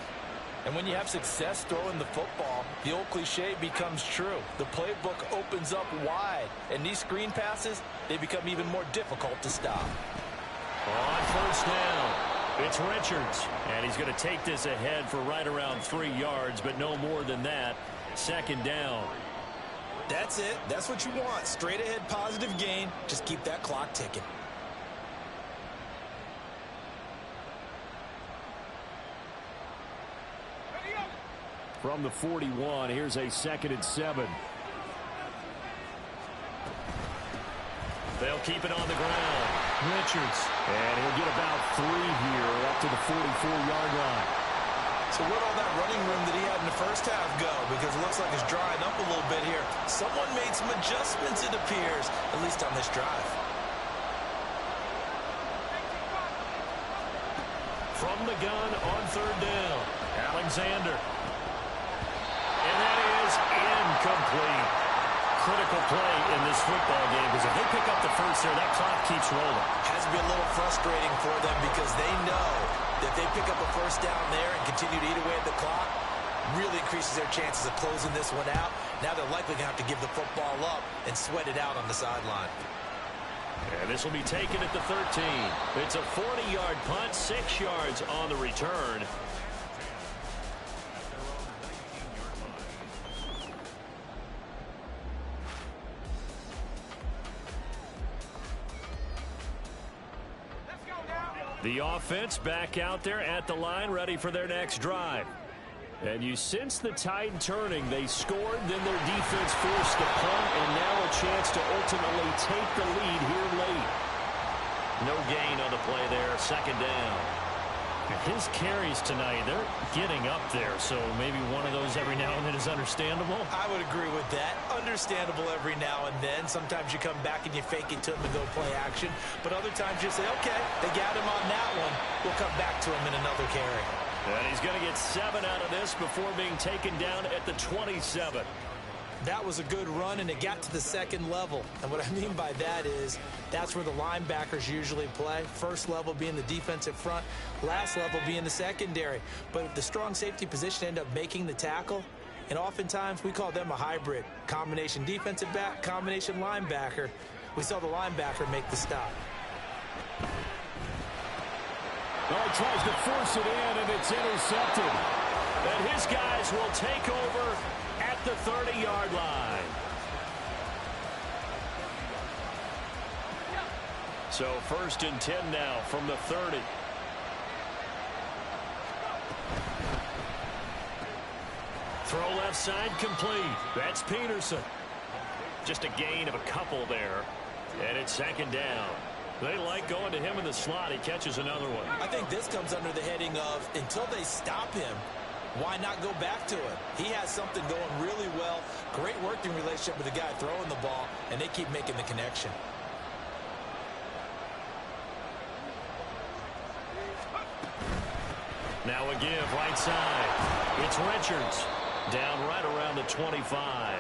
And when you have success throwing the football, the old cliche becomes true. The playbook opens up wide, and these screen passes, they become even more difficult to stop. On 1st down, it's Richards. And he's going to take this ahead for right around 3 yards, but no more than that. 2nd down. That's it. That's what you want. Straight ahead positive gain. Just keep that clock ticking. From the 41, here's a 2nd and 7. They'll keep it on the ground. Richards. And he'll get about 3 here up to the 44-yard line. So where'd all that running room that he had in the first half go? Because it looks like it's drying up a little bit here. Someone made some adjustments, it appears, at least on this drive. From the gun on 3rd down, Alexander. And that is incomplete. Critical play in this football game, because if they pick up the first there, that clock keeps rolling. Has to be a little frustrating for them because they know that if they pick up a 1st down there and continue to eat away at the clock, really increases their chances of closing this one out. Now they're likely going to have to give the football up and sweat it out on the sideline. And this will be taken at the 13. It's a 40-yard punt, 6 yards on the return. The offense back out there at the line, ready for their next drive. And you sense the tide turning. They scored, then their defense forced the punt, and now a chance to ultimately take the lead here late. No gain on the play there, 2nd down. His carries tonight, they're getting up there, so maybe one of those every now and then is understandable. I would agree with that. Understandable every now and then. Sometimes you come back and you fake it to him and go play action. But other times you say, okay, they got him on that one. We'll come back to him in another carry. And he's going to get 7 out of this before being taken down at the 27. That was a good run, and it got to the 2nd level. And what I mean by that is that's where the linebackers usually play. First level being the defensive front, last level being the secondary. But if the strong safety position ended up making the tackle, And oftentimes, we call them a hybrid. Combination defensive back, combination linebacker. We saw the linebacker make the stop. Well, he tries to force it in, and it's intercepted. And his guys will take over at the 30-yard line. So 1st and 10 now from the 30. Throw left side complete. That's Peterson. Just a gain of a couple there. And it's 2nd down. They like going to him in the slot. He catches another one. I think this comes under the heading of until they stop him, why not go back to him? He has something going really well. Great working relationship with the guy throwing the ball, and they keep making the connection. Now a give right side. It's Richards. Down right around the 25.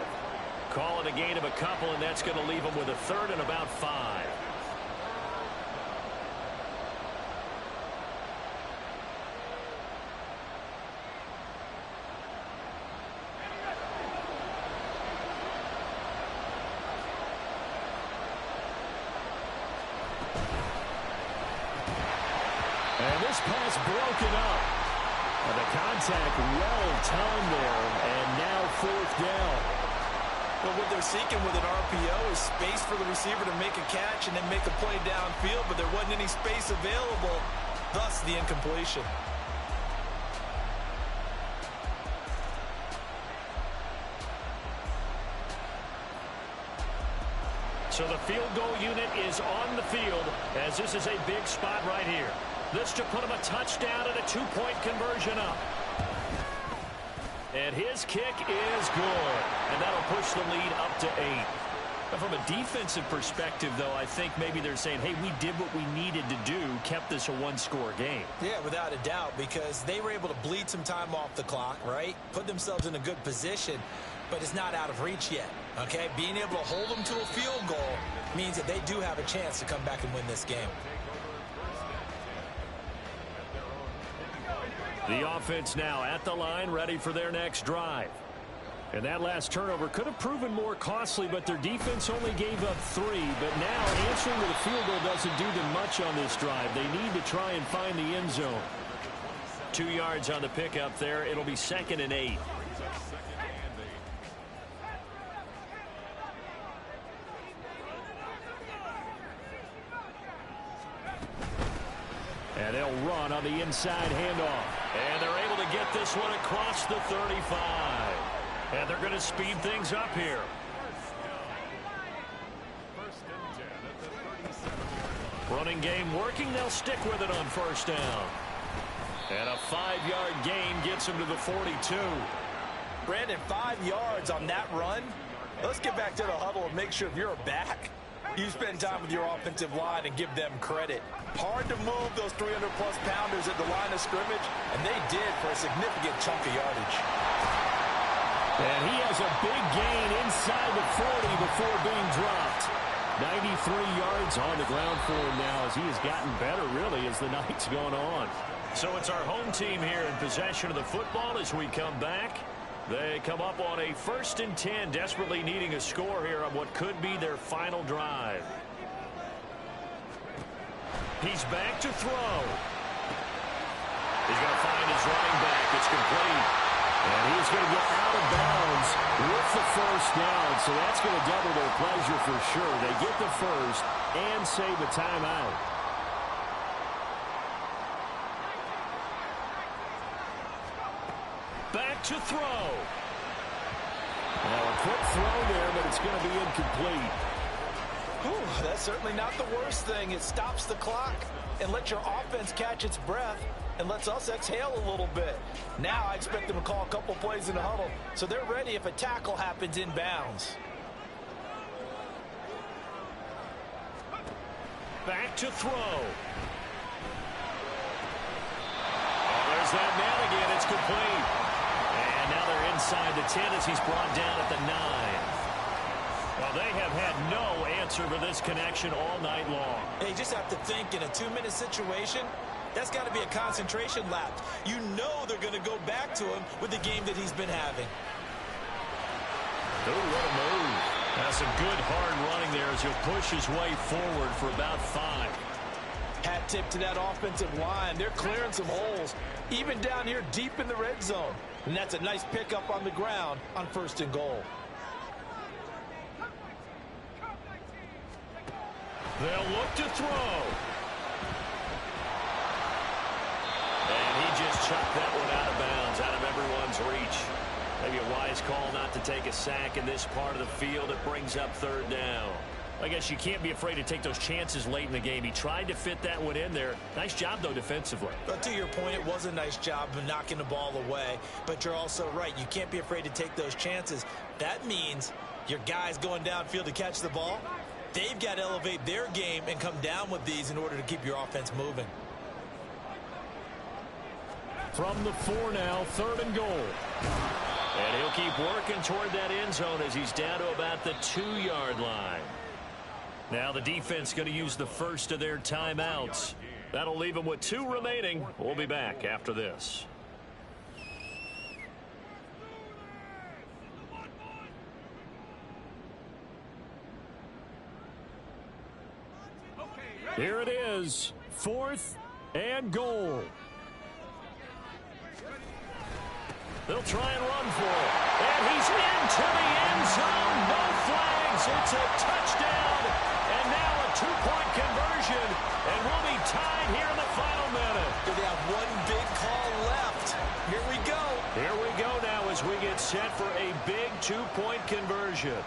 Call it a gain of a couple, and that's going to leave him with a 3rd and about 5. And this pass broken up. And the contact well timed there, and now 4th down. But what they're seeking with an RPO is space for the receiver to make a catch and then make a play downfield, but there wasn't any space available, thus the incompletion. So the field goal unit is on the field as this is a big spot right here. This to put him a touchdown and a 2-point conversion up. And his kick is good. And that'll push the lead up to 8. But from a defensive perspective, though, I think maybe they're saying, hey, we did what we needed to do, kept this a 1-score game. Yeah, without a doubt, because they were able to bleed some time off the clock, right? Put themselves in a good position, but it's not out of reach yet, okay? Being able to hold them to a field goal means that they do have a chance to come back and win this game. The offense now at the line, ready for their next drive. And that last turnover could have proven more costly, but their defense only gave up 3. But now answering with a field goal doesn't do them much on this drive. They need to try and find the end zone. 2 yards on the pickup there. It'll be 2nd and 8. And they'll run on the inside handoff. And they're able to get this one across the 35. And they're going to speed things up here. 1st and 10 at the 37. Running game working. They'll stick with it on 1st down. And a 5-yard gain gets him to the 42. Brandon, 5 yards on that run. Let's get back to the huddle and make sure if you're back, you spend time with your offensive line and give them credit. Hard to move those 300-plus pounders at the line of scrimmage, and they did for a significant chunk of yardage. And he has a big gain inside the 40 before being dropped. 93 yards on the ground for him now as he has gotten better, really, as the night's gone on. So it's our home team here in possession of the football as we come back. They come up on a 1st and 10, desperately needing a score here on what could be their final drive. He's back to throw. He's going to find his running back. It's complete. And he's going to get out of bounds with the 1st down. So that's going to double their pleasure for sure. They get the 1st and save a timeout. Back to throw. Now a quick throw there, but it's going to be incomplete. Whew, that's certainly not the worst thing. It stops the clock and lets your offense catch its breath and lets us exhale a little bit. Now I expect them to call a couple plays in the huddle so they're ready if a tackle happens inbounds. Back to throw. Oh, there's that man again. It's complete. And now they're inside the 10 as he's brought down at the 9. Well, they have had no answer for this connection all night long. They just have to think in a 2-minute situation, that's got to be a concentration lapse. You know they're going to go back to him with the game that he's been having. Ooh, what a move. That's a good hard running there as he'll push his way forward for about 5. Hat tip to that offensive line. They're clearing some holes, even down here deep in the red zone. And that's a nice pickup on the ground on 1st and goal. They'll look to throw. And he just chucked that one out of bounds, out of everyone's reach. Maybe a wise call not to take a sack in this part of the field. It brings up 3rd down. I guess you can't be afraid to take those chances late in the game. He tried to fit that one in there. Nice job, though, defensively. But to your point, it was a nice job of knocking the ball away. But you're also right. You can't be afraid to take those chances. That means your guys going downfield to catch the ball, they've got to elevate their game and come down with these in order to keep your offense moving. From the 4 now, 3rd and goal. And he'll keep working toward that end zone as he's down to about the 2-yard line. Now the defense going to use the first of their timeouts. That'll leave them with 2 remaining. We'll be back after this. Here it is, 4th and goal. They'll try and run for it. And he's into the end zone. No flags. It's a touchdown. And now a 2-point conversion. And we'll be tied here in the final minute. They have one big call left. Here we go. Here we go now as we get set for a big 2-point conversion.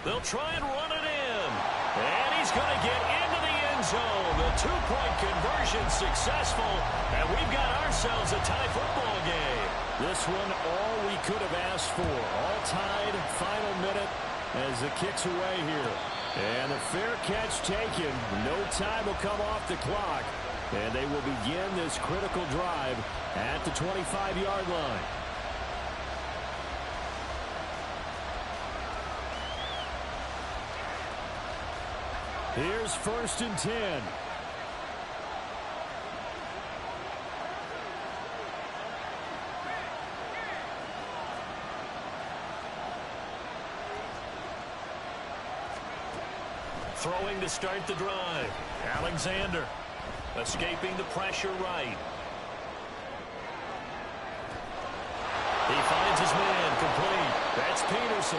They'll try and run it in. And he's going to get into the end zone. The 2-point conversion successful. And we've got ourselves a tie football game. This one all we could have asked for. All tied, final minute as it kicks away here. And a fair catch taken. No time will come off the clock. And they will begin this critical drive at the 25-yard line. Here's 1st and 10. Throwing to start the drive. Alexander escaping the pressure right. He finds his man complete. That's Peterson.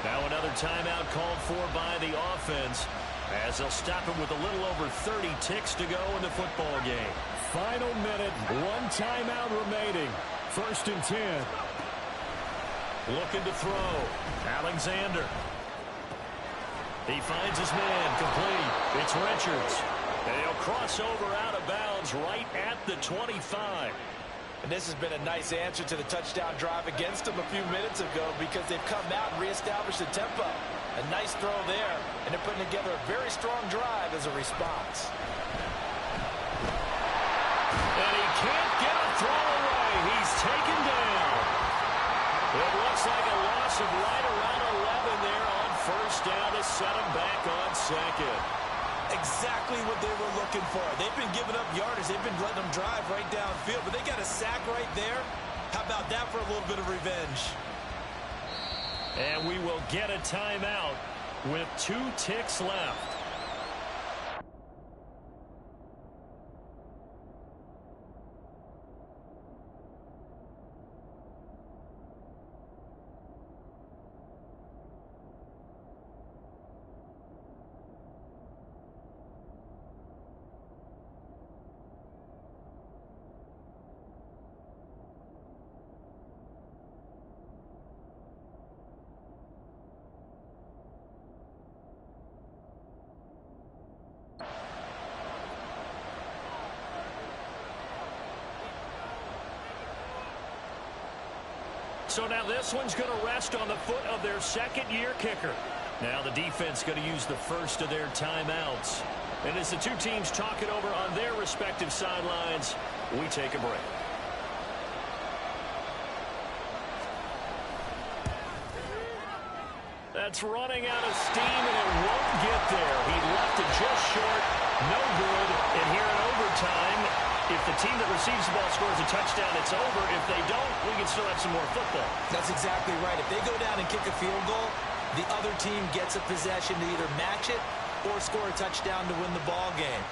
Now another timeout called for by the offense as they'll stop him with a little over 30 ticks to go in the football game. Final minute, 1 timeout remaining. 1st and 10. Looking to throw. Alexander. He finds his man complete. It's Richards. And he'll cross over out of bounds right at the 25. And this has been a nice answer to the touchdown drive against them a few minutes ago because they've come out and reestablished the tempo. A nice throw there, and they're putting together a very strong drive as a response. And he can't get a throw away. He's taken down. It looks like a loss of right around 11 there on 1st down to set him back on 2nd. Exactly what they were looking for. They've been giving up yardage. They've been letting them drive right downfield, but they got a sack right there. How about that for a little bit of revenge? And we will get a timeout with 2 ticks left. So now this one's going to rest on the foot of their 2nd-year kicker. Now the defense going to use the first of their timeouts. And as the 2 teams talk it over on their respective sidelines, we take a break. That's running out of steam, and it won't get there. He left it just short. No good. And here in overtime, If the team that receives the ball scores a touchdown, it's over. If they don't, we can still have some more football. That's exactly right. If they go down and kick a field goal, the other team gets a possession to either match it or score a touchdown to win the ball game.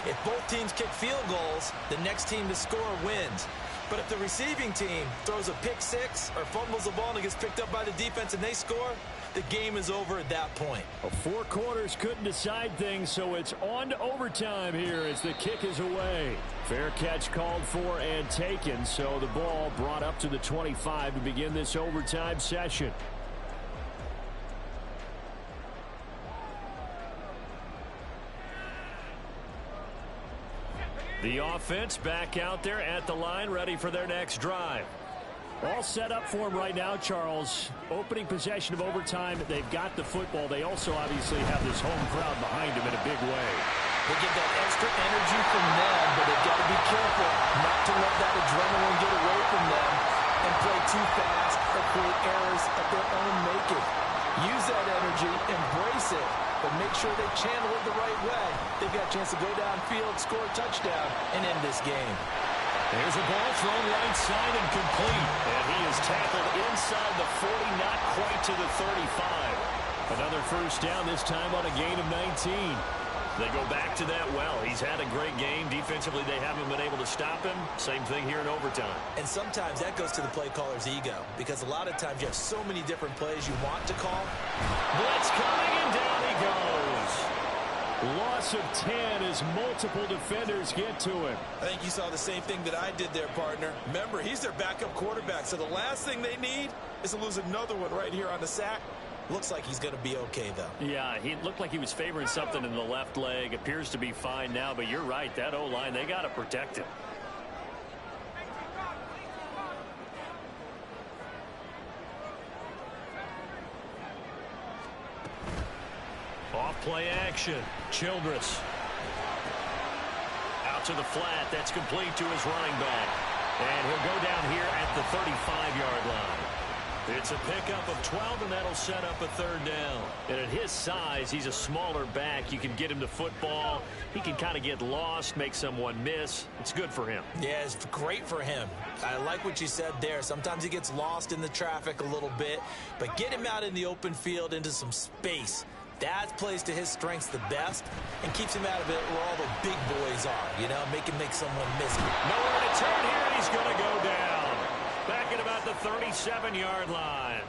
If both teams kick field goals, the next team to score wins. But if the receiving team throws a pick six or fumbles the ball and it gets picked up by the defense and they score, the game is over at that point. Well, 4 quarters couldn't decide things, so it's on to overtime here as the kick is away. Fair catch called for and taken, so the ball brought up to the 25 to begin this overtime session. The offense back out there at the line, ready for their next drive. All set up for him right now, Charles. Opening possession of overtime. They've got the football. They also obviously have this home crowd behind them in a big way. They get that extra energy from them, but they've got to be careful not to let that adrenaline get away from them and play too fast or create errors of their own making. Use that energy, embrace it, but make sure they channel it the right way. They've got a chance to go downfield, score a touchdown, and end this game. There's a ball thrown right side and complete. And he is tackled inside the 40, not quite to the 35. Another first down, this time on a gain of 19. They go back to that well. He's had a great game. Defensively, they haven't been able to stop him. Same thing here in overtime. And sometimes that goes to the play caller's ego, because a lot of times you have so many different plays you want to call. Blitz coming, and down he goes. Loss of 10 as multiple defenders get to him. I think you saw the same thing that I did there, partner. Remember, he's their backup quarterback, so the last thing they need is to lose another one right here on the sack. Looks like he's going to be okay, though. Yeah, he looked like he was favoring something in the left leg. Appears to be fine now, but you're right. That O-line, they got to protect him. Off play action. Childress. Out to the flat. That's complete to his running back. And he'll go down here at the 35-yard line. It's a pickup of 12, and that'll set up a third down. And at his size, he's a smaller back. You can get him the football. He can kind of get lost, make someone miss. It's good for him. Yeah, it's great for him. I like what you said there. Sometimes he gets lost in the traffic a little bit, but get him out in the open field into some space. That plays to his strengths the best and keeps him out of it where all the big boys are, you know, make someone miss him. Nowhere to turn here, and he's going to go down. Back at about the 37-yard line.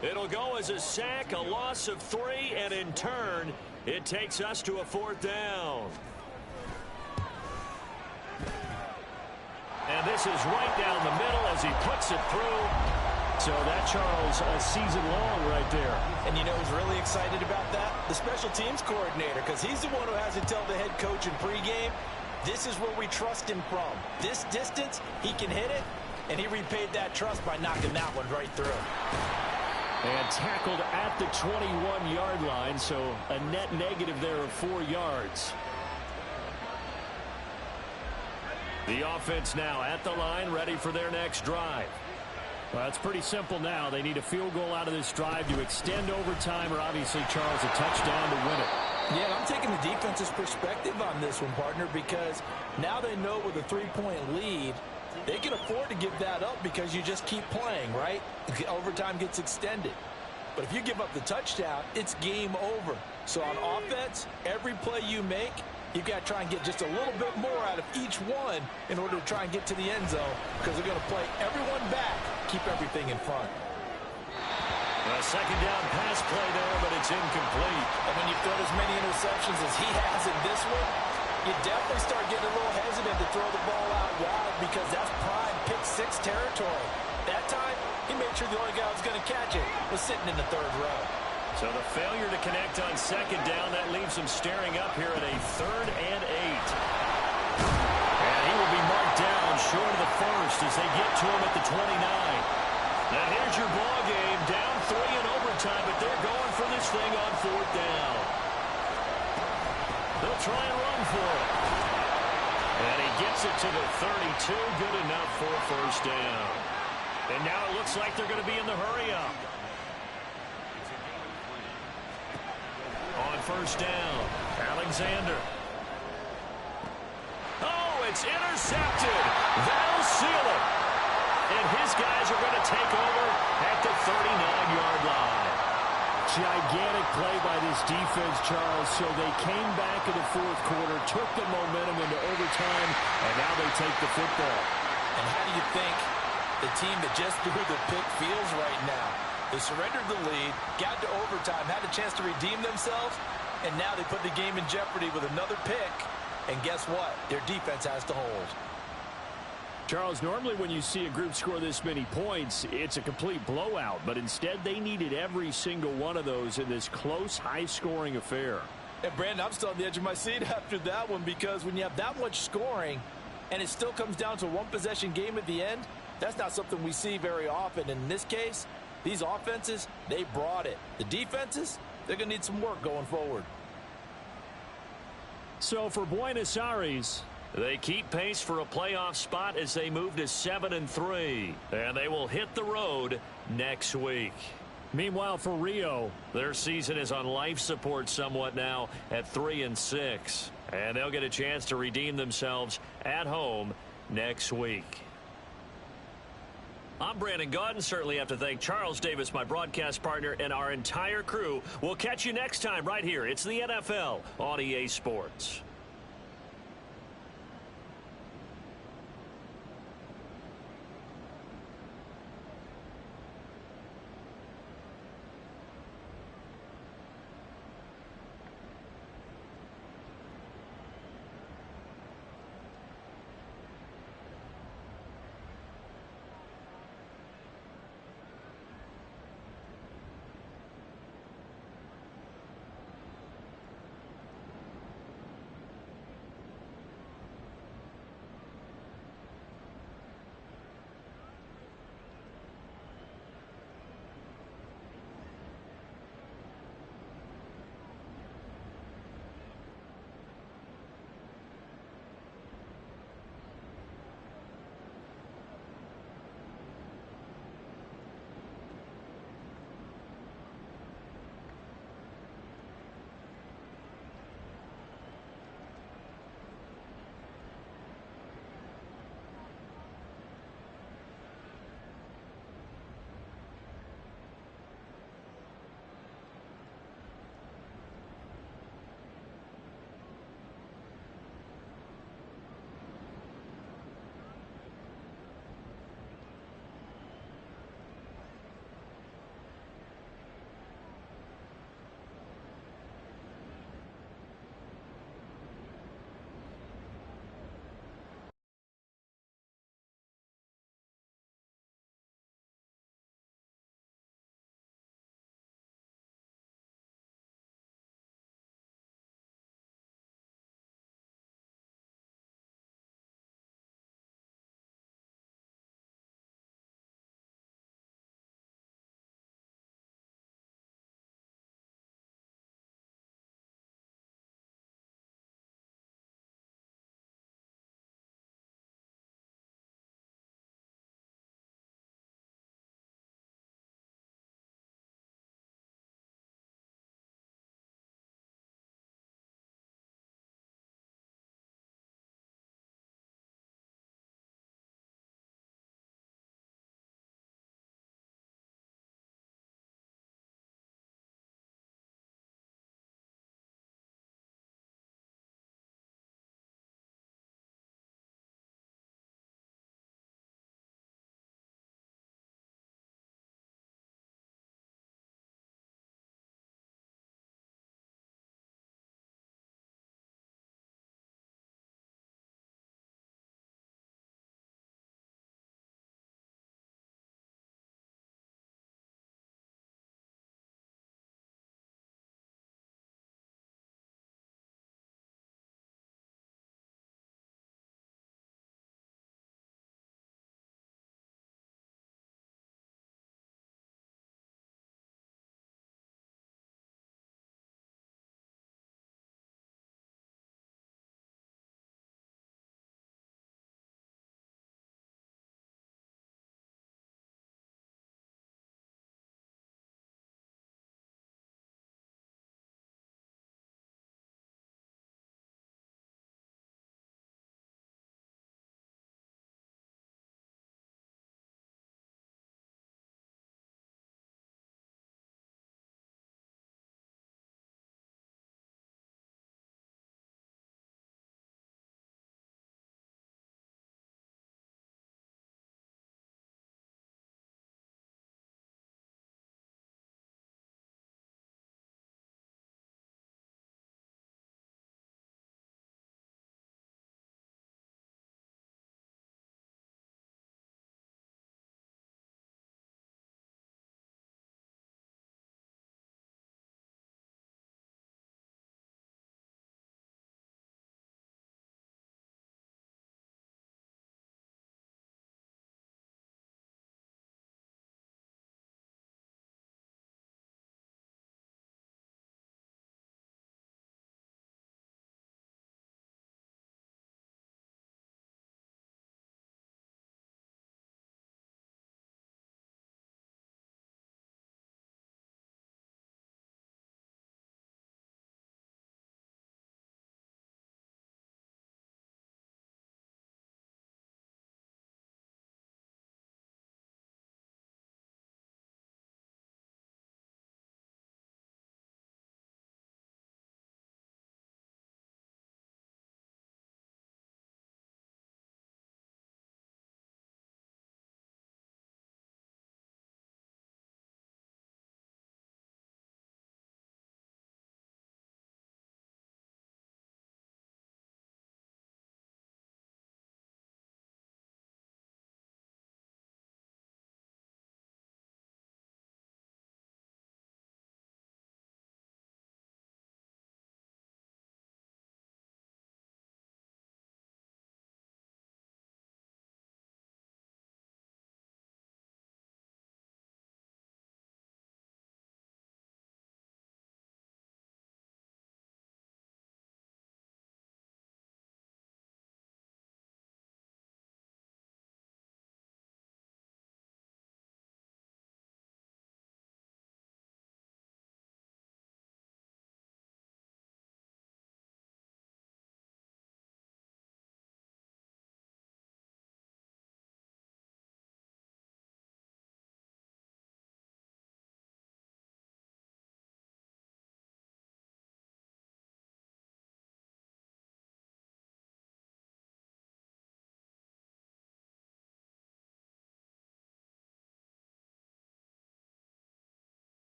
It'll go as a sack, a loss of 3, and in turn, it takes us to a 4th down. And this is right down the middle as he puts it through. So that, Charles, a season long right there. And you know who's really excited about that? The special teams coordinator, because he's the one who has to tell the head coach in pregame, this is where we trust him from. This distance, he can hit it, and he repaid that trust by knocking that one right through. And tackled at the 21-yard line, so a net negative there of 4 yards. The offense now at the line, ready for their next drive. Well, it's pretty simple now. They need a field goal out of this drive to extend overtime, or obviously, Charles, a touchdown to win it. Yeah, I'm taking the defense's perspective on this one, partner, because now they know with a 3-point lead, they can afford to give that up because you just keep playing, right? Overtime gets extended. But if you give up the touchdown, it's game over. So on offense, every play you make, you've got to try and get just a little bit more out of each one in order to try and get to the end zone, because they're going to play everyone back, keep everything in front. A second down pass play there, but it's incomplete. And when you throw as many interceptions as he has in this one, you definitely start getting a little hesitant to throw the ball out wide, because that's prime pick-6 territory. That time, he made sure the only guy who was going to catch it was sitting in the 3rd row. So the failure to connect on second down, that leaves him staring up here at a 3rd and 8. And he will be marked down short of the first as they get to him at the 29. Now here's your ball game, down 3 in overtime, but they're going for this thing on 4th down. They'll try and run for it. And he gets it to the 32, good enough for a first down. And now it looks like they're going to be in the hurry-up. On first down, Alexander. Oh, It's intercepted. That'll seal it. And his guys are going to take over at the 39-yard line. Gigantic play by this defense, Charles. So they came back in the fourth quarter, took the momentum into overtime, and now they take the football. And how do you think the team that just threw the pick feels right now? They surrendered the lead, got to overtime, had a chance to redeem themselves, and now they put the game in jeopardy with another pick. And guess what? Their defense has to hold. Charles, normally when you see a group score this many points, it's a complete blowout. But instead, they needed every single one of those in this close, high-scoring affair. And, Brandon, I'm still on the edge of my seat after that one because when you have that much scoring and it still comes down to a one-possession game at the end, that's not something we see very often. And in this case, these offenses, they brought it. The defenses, they're going to need some work going forward. So for Buenos Aires, they keep pace for a playoff spot as they move to 7-3. And they will hit the road next week. Meanwhile, for Rio, their season is on life support somewhat now at 3-6. And they'll get a chance to redeem themselves at home next week. I'm Brandon Gaudin. Certainly have to thank Charles Davis, my broadcast partner, and our entire crew. We'll catch you next time right here. It's the NFL on EA Sports.